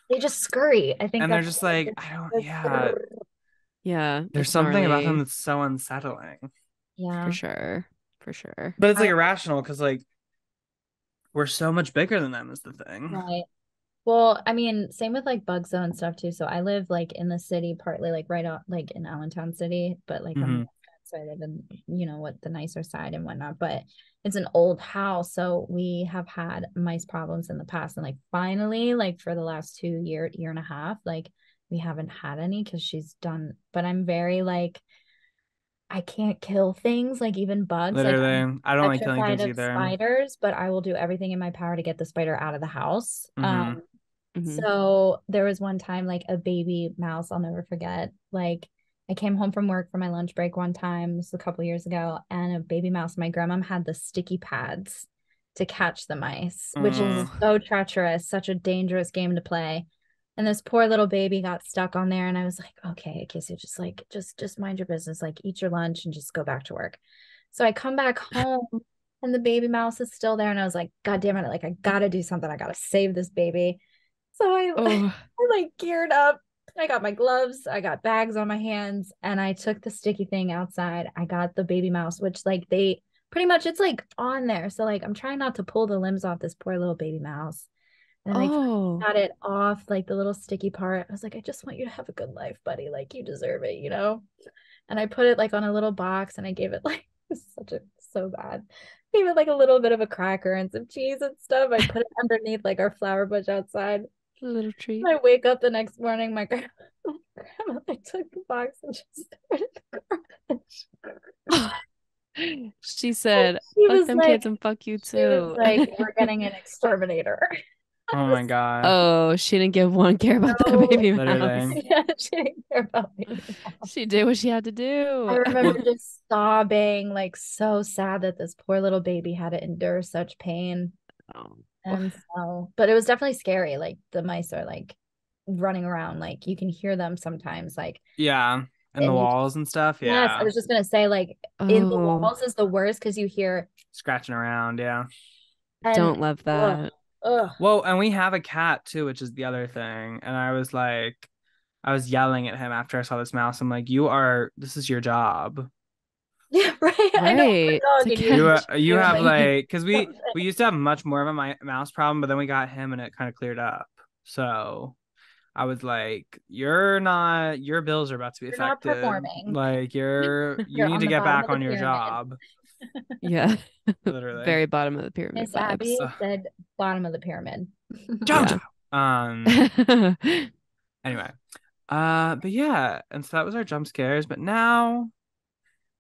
They just scurry. I think and they're that's just what like, it I don't, is. yeah. Yeah. There's It's something about them gnarly. that's so unsettling, For Yeah. sure. For sure. but it's like irrational because like we're so much bigger than them is the thing. Right. Well, I mean, same with like bug zone stuff too. So I live like in the city, partly like right out like in Allentown City, but like on the Hmm. west side, so I live in, what the nicer side and whatnot. But it's an old house, so we have had mice problems in the past, and like finally, like for the last 2 year and a half, like we haven't had any because she's done. But I'm very like I can't kill things, like even bugs. Like I'm Literally, I don't like killing petrified things of either. spiders, but I will do everything in my power to get the spider out of the house. Hmm. Mhm. So there was one time like a baby mouse, I'll never forget. Like I came home from work for my lunch break one time, this was a couple years ago, and a baby mouse, my grandma had the sticky pads to catch the mice, which is Mm. so treacherous, such a dangerous game to play. And this poor little baby got stuck on there, and I was like, okay, Acacia, just mind your business, like eat your lunch and just go back to work. So I come back home and the baby mouse is still there, and I was like, God damn it, like I gotta do something, I gotta save this baby. So Oh, I like geared up. I got my gloves, I got bags on my hands, and I took the sticky thing outside. I got the baby mouse, which like they pretty much it's like on there. So like I'm trying not to pull the limbs off this poor little baby mouse. And I oh, got it off like the little sticky part. I was like, I just want you to have a good life, buddy. Like you deserve it, you know? And I put it like on a little box and I gave it like so bad. Gave it like a little bit of a cracker and some cheese and stuff. I put it underneath like our flower bush outside. little treat. I wake up the next morning, my grandmother took the box and just started the garbage. She said, She fuck was them like, kids and fuck you she was too. like, we're getting an exterminator. Oh my God. Oh, she didn't give one care about that So, baby mouse. Literally. yeah, she didn't care about me. She did what she had to I do. remember Well, just sobbing, like so sad that this poor little baby had to endure such pain. Oh. And so, but it was definitely scary. Like the mice are like running around, like you can hear them sometimes, like, yeah. And the and you, walls and stuff. yes, I Yeah. was just gonna say, like in the Oh, walls is the worst because you hear Scratching around. Yeah. and don't love ugh, that. ugh. Well, and we have a cat too, which is the other thing. And I was yelling at him after I saw this mouse. I'm like, this is your job. Yeah, right. I know Right. my To dog, and you You catch. you do it have like like because we used to have much more of a mouse problem, but then we got him and it kind of cleared up. So I was like, your bills are about to be you're not affected. performing. Like you You're need on to the get bottom back of the on your pyramid. job. Yeah. Literally. Very bottom of the pyramid Miss vibes. Abby said bottom of the pyramid. Yeah. Jojo. Anyway. But yeah, and so that was our jump scares, but now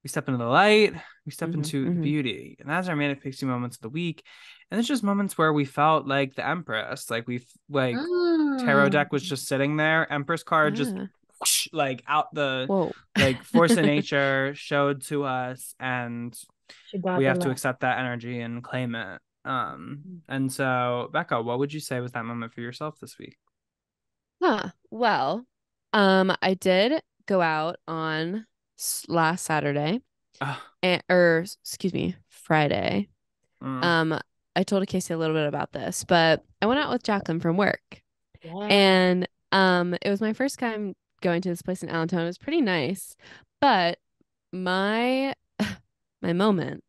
we step into the light, we step Hmm. into the Hmm. beauty, and that's our manic pixie moments of the week. And it's just moments where we felt like the Empress, like tarot Mm. deck was just sitting there, Empress card just Yeah. whoosh, like out the Whoa. like force of nature showed to us, and She brought we the have to light. accept that energy and claim it. And so Becca, what would you say was that moment for yourself this week? Huh. Well, I did go out on last Saturday, Ah, or excuse me, Friday. mm, Um, I told Casey a little bit about this, but I went out with Jacqueline from work, Yeah. and it was my first time going to this place in Allentown. It was pretty nice, but my my moment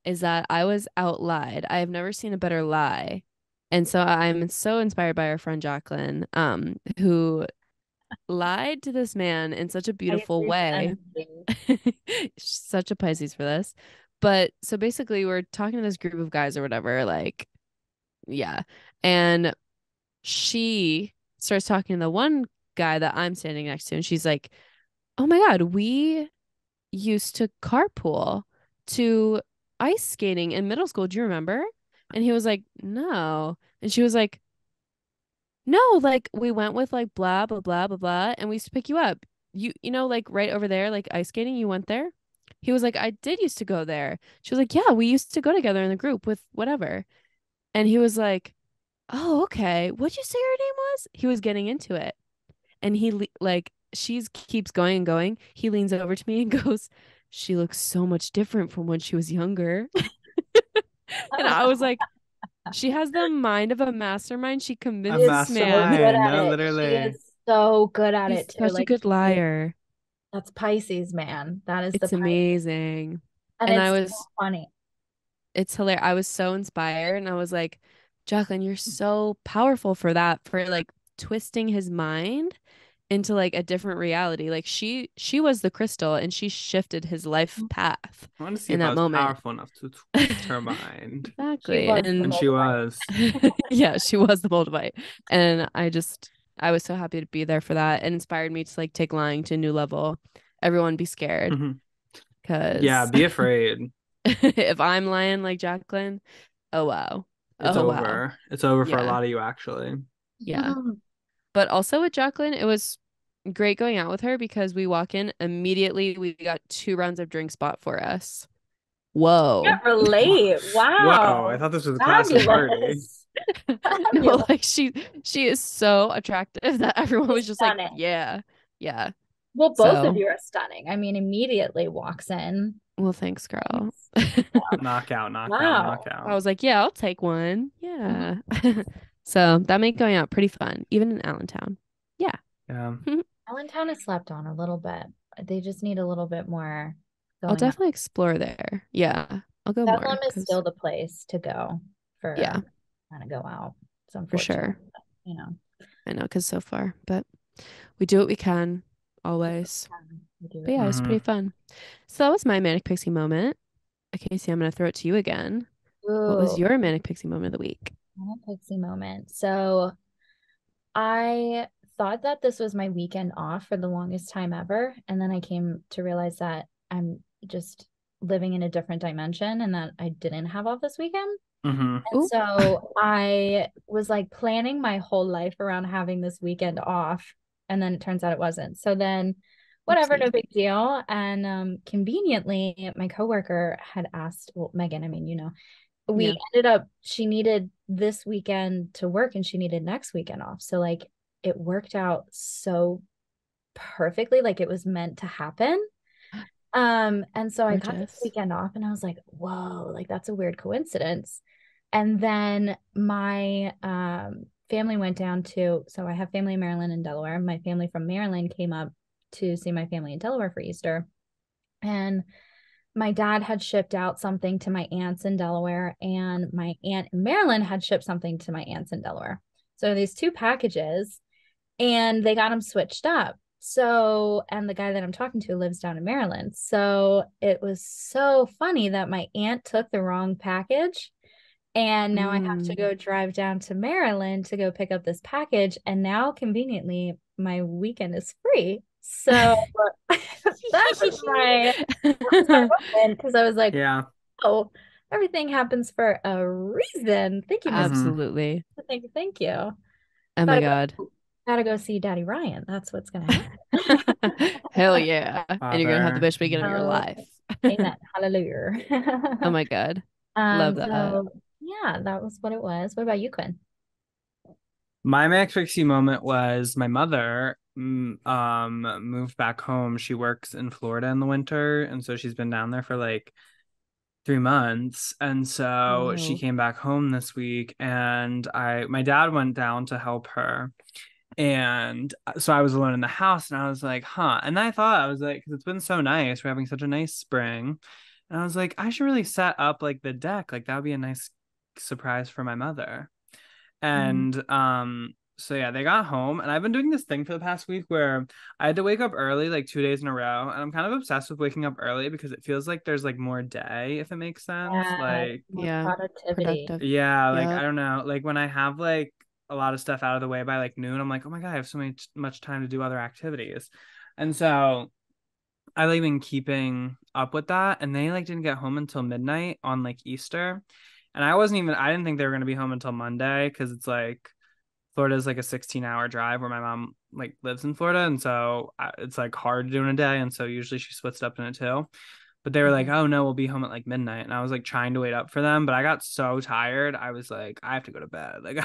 is that I was out lied. I have never seen a better lie. And so I'm so inspired by our friend Jacqueline, who lied to this man in such a beautiful Pisces way. energy. Such a Pisces for this. But so basically we're talking to this group of guys or whatever, like, yeah. And she starts talking to the one guy that I'm standing next to, and she's like, oh my God, we used to carpool to ice skating in middle school. Do you remember? And he was like, no. And she was like, no, like we went with like blah blah blah blah blah, and we used to pick you up. You know, like right over there, like ice skating, you went there. He was like, I did used to go there. She was like, yeah, we used to go together in the group with whatever. And he was like, oh, okay. What'd you say her name was? He was getting into it. And like she's keeps going and going. He leans over to me and goes, she looks so much different from when she was younger. And I was like, she has the mind of a mastermind. She a She convinced is this so man. good mastermind. at No, it. She literally. is so good at He's it too. such a Like good she is, liar. that's Pisces, man. That is the It's Pisces. amazing. And And it's so funny. it's hilarious. I was so inspired and I was like, Jacqueline, you're so powerful for that, for like twisting his mind into like a different reality. Like she was the crystal and she shifted his life path I want to see in if I that was moment. powerful enough to twist her mind. She Exactly. was the And And she Moldavite. was. yeah, she was the Moldavite. And I was so happy to be there for that. It inspired me to like take lying to a new level. Everyone be scared Mhm. Yeah, because be afraid. if I'm lying like Jacqueline, oh wow. It's Oh wow. over. It's over for a Yeah. lot of you, actually. Yeah. But also with Jacqueline, it was great going out with her because we walk in immediately, we got 2 rounds of drinks bought for us. Whoa. Can't relate. Whoa, I Wow. thought this was a class and party. Fabulous. No, Fabulous. like she is so attractive that everyone She's was just like, stunning. yeah. Yeah. Well, both of So, you are stunning. I mean, immediately walks in. well, thanks, girl. Knockout, knockout, Wow. I knockout. was like, yeah, I'll take one. Yeah. Mhm. So that made going out pretty fun, even in Allentown. Yeah. Yeah. Allentown is slept on a little bit. They just need a little bit more I'll going on. definitely explore there. Yeah. I'll go Bethlehem more is because, still the place to go yeah, for kind of go out. It's for unfortunate, sure. but, you know. I know, because so far, but we do what we can always. We do But it. yeah, it was Hmm. pretty fun. So that was my manic pixie moment. Casey, I'm going to throw it to you again. What was Ooh, your manic pixie moment of the week? Manic Pixie moment. So I thought that this was my weekend off for the longest time ever. And then I came to realize that I'm just living in a different dimension and that I didn't have off this weekend. Hmm. And Oh, so I was like planning my whole life around having this weekend off. And then it turns out it wasn't. So then, whatever, no oopsie. big deal. And conveniently, my coworker had asked, well, Megan, I mean, we Yeah. ended up, she needed this weekend to work and she needed next weekend off. So, like, it worked out so perfectly, like it was meant to happen. And so I got this Gorgeous. weekend off and I was like, whoa, like that's a weird coincidence. And then my family went down to, so I have family in Maryland and Delaware. My family from Maryland came up to see my family in Delaware for Easter. And my dad had shipped out something to my aunts in Delaware, and my aunt in Maryland had shipped something to my aunts in Delaware. So these two packages, and they got them switched up. So, and the guy that I'm talking to lives down in Maryland. So it was so funny that my aunt took the wrong package. And now I have to Mm. go drive down to Maryland to go pick up this package. And now, conveniently, my weekend is free. So that was my moment because I was like, Yeah. oh, everything happens for a reason. Thank you, Miss. Hmm. Absolutely. Thank you. Thank you. Oh my Gotta God. go, gotta go see Daddy Ryan. That's what's gonna happen. Hell yeah. And you're gonna have the Father. best weekend of your Oh, life. amen. Hallelujah. Oh my God. Love that. So yeah, that was what it was. What about you, Quinn? My Max Pixie moment was my mother moved back home. She works in Florida in the winter, and so she's been down there for like 3 months. And so she Wow. came back home this week, and my dad went down to help her. And so I was alone in the house, and I was like, huh. And I thought, I was like, because it's been so nice. We're having such a nice spring. And I was like, I should really set up like the deck. Like that would be a nice surprise for my mother. Mhm. And so yeah, they got home, and I've been doing this thing for the past week where I had to wake up early like 2 days in a row, and I'm kind of obsessed with waking up early because it feels like there's like more day, if it makes sense. Yeah, Like more Yeah. productivity. Productive. yeah, like I Yep. don't know, like when I have like a lot of stuff out of the way by like noon, I'm like, oh my God, I have so much time to do other activities. And so I like been keeping up with that, and they like didn't get home until midnight on like Easter. And I didn't think they were going to be home until Monday because it's like Florida is like a 16-hour drive where my mom like lives in Florida. And so it's like hard to do in a day. And so usually she splits it up in it too. But they were like, Mhm. oh no, we'll be home at like midnight. And I was like trying to wait up for them. But I got so tired. I was like, I have to go to bed. Like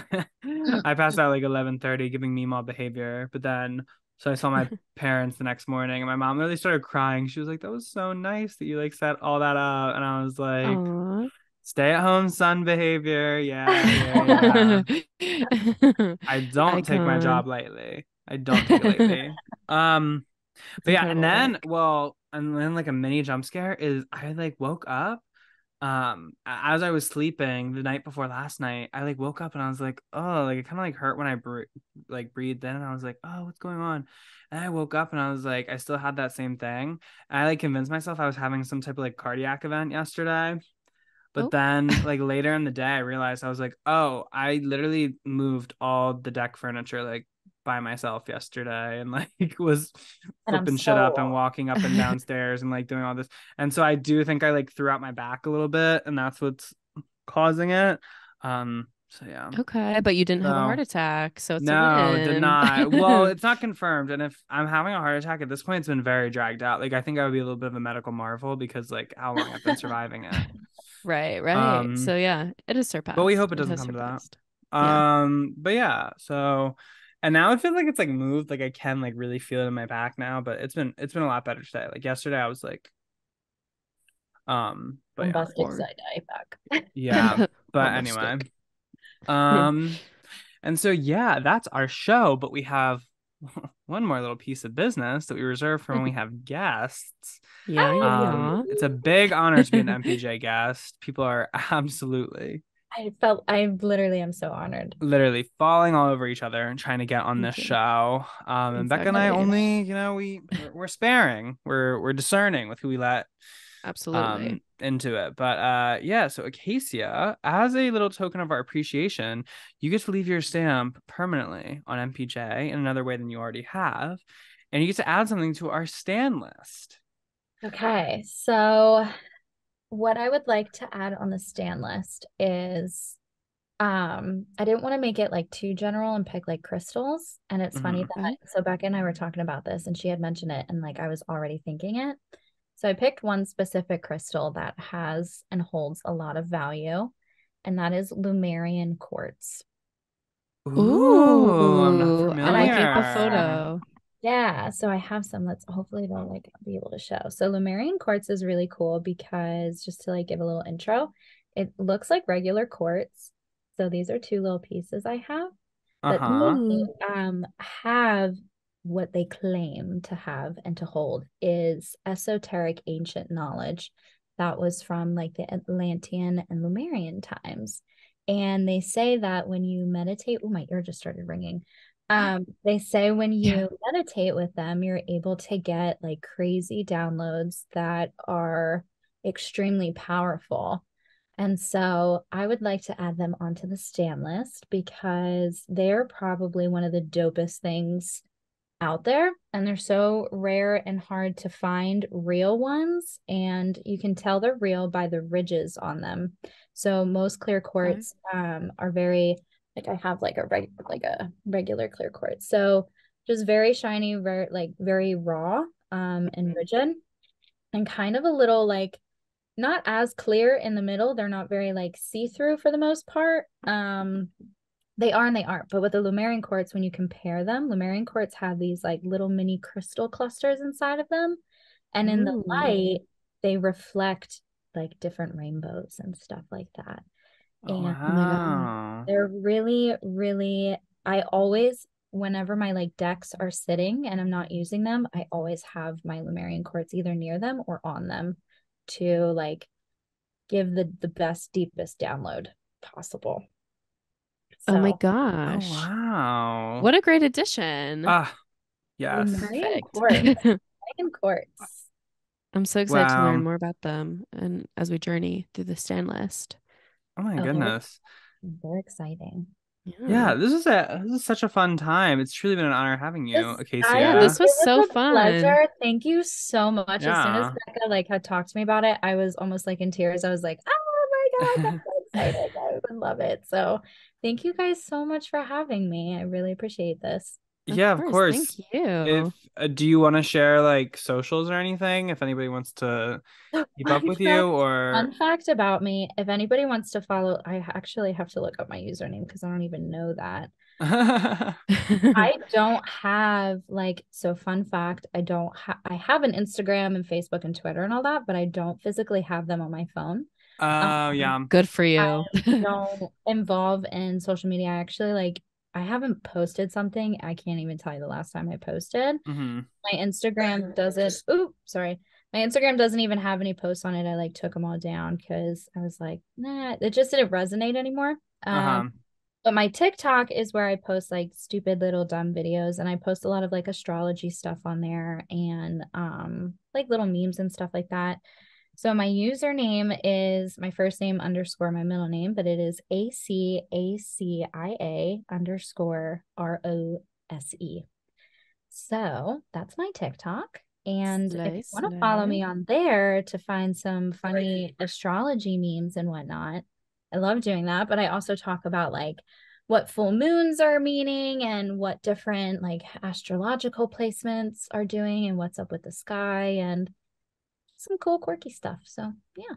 I passed out like 11:30 giving Meemaw behavior. But then so I saw my parents the next morning, and my mom really started crying. She was like, that was so nice that you like set all that up. And I was like, Aw. stay at home son behavior. Yeah, yeah, yeah. I don't take my Icon. job lightly. I don't take it lightly. Um, It's but yeah, incredible work. and then like a mini jump scare is I like woke up as I was sleeping the night before last night, I like woke up and I was like, oh, like it kind of like hurt when I like breathed in, and I was like, oh, what's going on? And I woke up and I was like, I still had that same thing. And I like convinced myself I was having some type of like cardiac event yesterday. But Oh. then like later in the day, I realized I was like, oh, I literally moved all the deck furniture like by myself yesterday, and like was And I'm flipping shit up and so walking up and downstairs and like doing all this. And so I do think I like threw out my back a little bit, and that's what's causing it. So yeah. Okay, but you didn't have a heart So attack, so it's a no, did win. not. Well, it's not confirmed. And if I'm having a heart attack at this point, it's been very dragged out. Like I think I would be a little bit of a medical marvel because like how long I've been surviving it. Right, right. Um, So yeah, it has but we surpassed. hope it It doesn't has come to surpassed. that. Yeah. But yeah, so and now it feels like it's like moved, like I can like really feel it in my back now, but it's been a lot better today. Like yesterday I was like but yeah. bombastic side eye back. Yeah. But anyway. Bombastic. And so yeah, that's our show, but we have one more little piece of business that we reserve for when we have guests. Yeah, yeah, It's a big honor to be an MPJ guest. People are absolutely I literally am so honored. literally falling all over each other and trying to get on this Thank you. show. And Becca and I Exactly. only, we're sparing. We're discerning with who we let Absolutely. into it. But yeah, so Acacia, as a little token of our appreciation, you get to leave your stamp permanently on MPJ in another way than you already have. And you get to add something to our stan list. Okay, so what I would like to add on the stan list is I didn't want to make it like too general and pick like crystals. And it's funny Mhm. that so Becca and I were talking about this and she had mentioned it and like I was already thinking it. So I picked one specific crystal that has and holds a lot of value, and that is Lumerian quartz. Ooh, I'm not Ooh, I'm And I looking at the have some. familiar. photo. Yeah, so I have some that's hopefully they'll like be able to show. So Lumerian quartz is really cool because just to like give a little intro, it looks like regular quartz. So these are two little pieces I have, but Uh-huh. they Ooh. have what they claim to have and to hold is esoteric ancient knowledge that was from like the Atlantean and Lemurian times. And they say that when you meditate, oh, my ear just started ringing. They say when Yeah. you meditate with them, you're able to get like crazy downloads that are extremely powerful. And so I would like to add them onto the stan list because they're probably one of the dopest things out there. And they're so rare and hard to find real ones. And you can tell they're real by the ridges on them. So most clear Okay. quartz are very like I have like a regular clear quartz. So just very shiny, very like very raw and rigid and kind of a little like not as clear in the middle. They're not very like see-through for the most part. They are and they aren't. But with the Lumerian quartz, when you compare them, Lumerian quartz have these like little mini crystal clusters inside of them. And in the Ooh. light, they reflect like different rainbows and stuff like that. Oh, And Oh my God. wow. they're really, really, I always, whenever my like decks are sitting and I'm not using them, I always have my Lumerian quartz either near them or on them to like give the best, deepest download possible. Oh my So Oh, gosh. wow. What a great addition. Ah, yes. Lumerian Perfect. quartz, Lumerian quartz. I'm so excited to learn Wow. more about them and as we journey through the stan list. Oh my Oh, goodness. they're exciting. Yeah. Yeah, this is such a fun time. It's truly been an honor having you, Yeah, It this Acacia. was so was a fun. pleasure. Thank you so much. As soon as Yeah. Becca like had talked to me about it, I was almost like in tears. I was like, oh my God, I'm so excited. I would love it. So thank you guys so much for having me. I really appreciate this. Of Yeah, of course. Thank course. If you. do you want to share like socials or anything? If anybody wants to keep up Fun with you fact, or fun fact about me, if anybody wants to follow, I actually have to look up my username because I don't even know that. I don't have like so fun fact, I have an Instagram and Facebook and Twitter and all that, but I don't physically have them on my phone. Um, Oh, yeah. Good for I you. don't involve in social media. I actually like I haven't posted something. I can't even tell you the last time I posted. Hmm. My Instagram doesn't, ooh, sorry. My Instagram doesn't even have any posts on it. I like took them all down because I was like, nah, it just didn't resonate anymore. Uh-huh. But my TikTok is where I post like stupid little dumb videos, and I post a lot of like astrology stuff on there and like little memes and stuff like that. So my username is my first name underscore my middle name, but it is ACACIA underscore ROSE. So that's my TikTok. And if you want to follow me on there to find some funny astrology memes and whatnot, I love doing that. But I also talk about like what full moons are meaning and what different like astrological placements are doing and what's up with the sky and some cool quirky stuff. So yeah.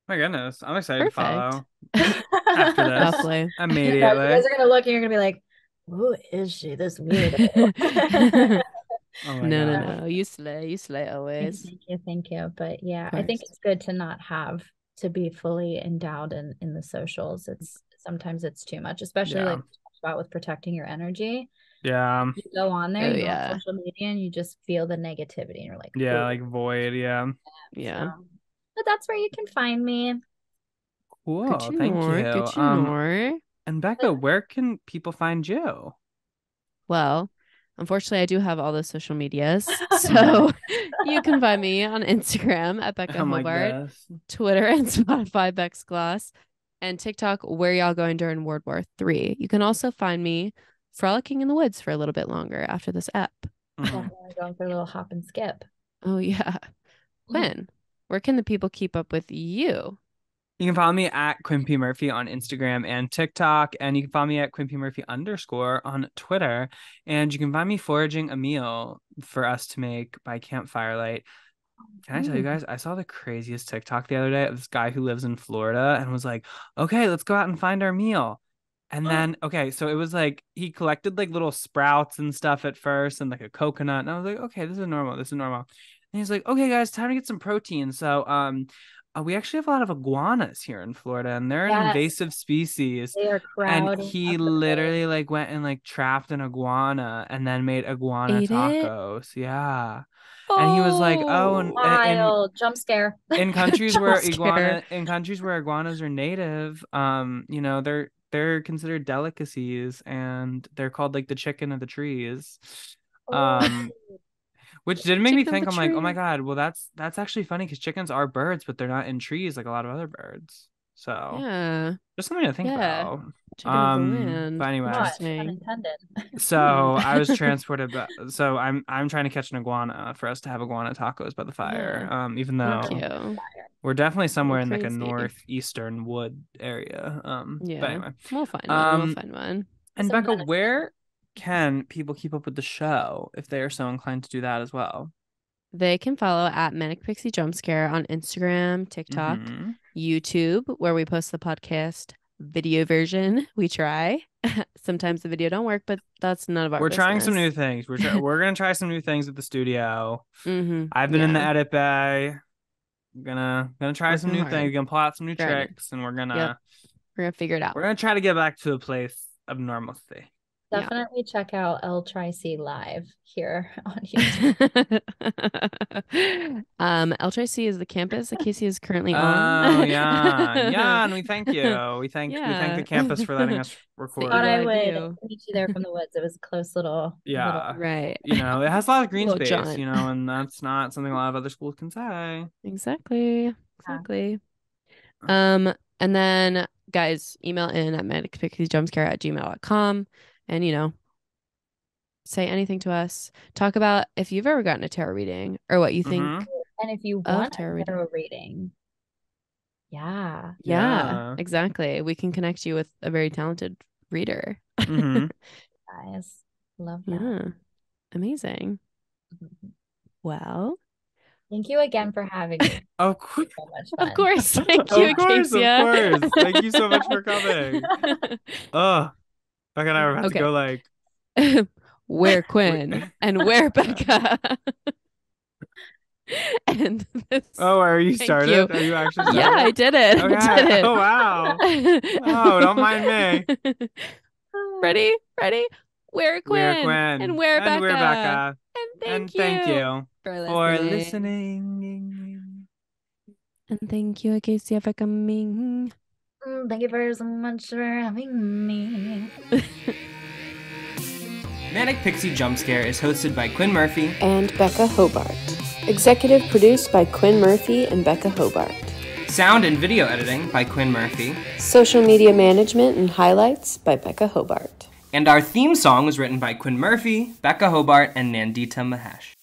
My goodness, I'm excited to Perfect. follow after this. Lovely. You Immediately. guys are gonna look and you're gonna be like, who is she? This weirdo. Oh my No, God. no. You slay always. Thank you. But yeah, I Of think course. it's good to not have to be fully endowed in the socials. It's sometimes it's too much, especially Yeah. like we talked about with protecting your energy. Yeah. You go on there, Oh, you go on yeah. social media, and you just feel the negativity, and you're like, Yeah, "Ooh." like void. Yeah. Yeah. So, but that's where you can find me. Cool. Thank you. Good to know. And Becca, where can people find you? Well, unfortunately, I do have all the social medias. So you can find me on Instagram at Becca I'm like Hobart, this. Twitter and Spotify Bex Gloss, and TikTok, Where Y'all Going During World War III. You can also find me frolicking in the woods for a little bit longer after this app. Mhm. Definitely going for a little hop and skip. Oh, yeah. Quinn, where can the people keep up with you? You can follow me at Quinn P. Murphy on Instagram and TikTok, and you can follow me at Quinn P. Murphy _ on Twitter. And you can find me foraging a meal for us to make by campfirelight. Can I tell you guys, I saw the craziest TikTok the other day of this guy who lives in Florida and was like, okay, let's go out and find our meal. And then, okay, so it was like he collected like little sprouts and stuff at first and like a coconut. And I was like, okay, this is normal. This is normal. And he's like, okay, guys, time to get some protein. So, we actually have a lot of iguanas here in Florida, and they're an Yes. invasive species. They are And crowding he up the literally place. like went and like trapped an iguana and then made iguana Ate it? tacos. Yeah. And he was like, "Oh, and Wild jump scare. in countries Jump where scare. iguanas are native, you know, they're considered delicacies and they're called like the chicken of the trees." Um, which did make me Chicken of think, the I'm like, "Oh my tree. God, well that's actually funny because chickens are birds, but they're not in trees like a lot of other birds." So, Yeah. just something to think Yeah. about. Chicken of the But land. anyway, Not Interesting. unintended. so I was transported back. So I'm trying to catch an iguana for us to have iguana tacos by the fire. Yeah. Even Thank though you. we're definitely somewhere in like a Crazy. northeastern wood area. But Yeah. anyway. We'll find one. We'll Um, find one. and Some Becca, benefit. where can people keep up with the show if they are so inclined to do that as well? They can follow at Manic Pixie Jump Scare on Instagram, TikTok, Mhm. YouTube, where we post the podcast video version. We try. Sometimes the video don't work, but that's none of our We're trying some new business. things. We're gonna try some new things at the studio. Mm-hmm. I've been in the Yeah. edit bay. Gonna try some Working new hard. things. Gonna pull out some new Grinding. tricks, and Yep. We're gonna figure it out. we're gonna try to get back to a place of normalcy. Yeah. Definitely check out El Tri-C live here on YouTube. LTC is the campus Acacia is currently Oh on. yeah, and we thank you. We thank the campus for letting us It's the record. Thought eagle I eye would view. meet you there from the woods. It was a close little Yeah, Right. you know, it has a lot of green Little space, jaunt. you know, and that's not something a lot of other schools can say. Exactly. And then guys, email in at manicpixiejumpscare@gmail.com and say anything to us. Talk about if you've ever gotten a tarot reading or what you think And if you of want tarot a reading. tarot reading, yeah. Yeah, exactly. We can connect you with a very talented reader. Guys, love that. Yeah. Amazing. Well, thank you again for having me. Of course. So much fun. of course. Thank you, Of course. Acacia. Thank you so much for coming. Oh, Becca and I were about to Okay. go like Where Quinn and where Becca. And this. Oh, are you Thank started? you. Are you actually started? Yeah, I did it. Okay. I did it. Oh wow. Oh, don't mind me. Ready? We're We're Quinn. Quinn. And we're Becca. We're Becca. And thank you for for listening. listening. And thank you, Acacia, for coming. Thank you very so much for having me. Manic Pixie Jump Scare is hosted by Quinn Murphy And Becca Hobart. Executive produced by Quinn Murphy and Becca Hobart. Sound and video editing by Quinn Murphy. Social media management and highlights by Becca Hobart. And our theme song was written by Quinn Murphy, Becca Hobart, and Nandita Mahesh.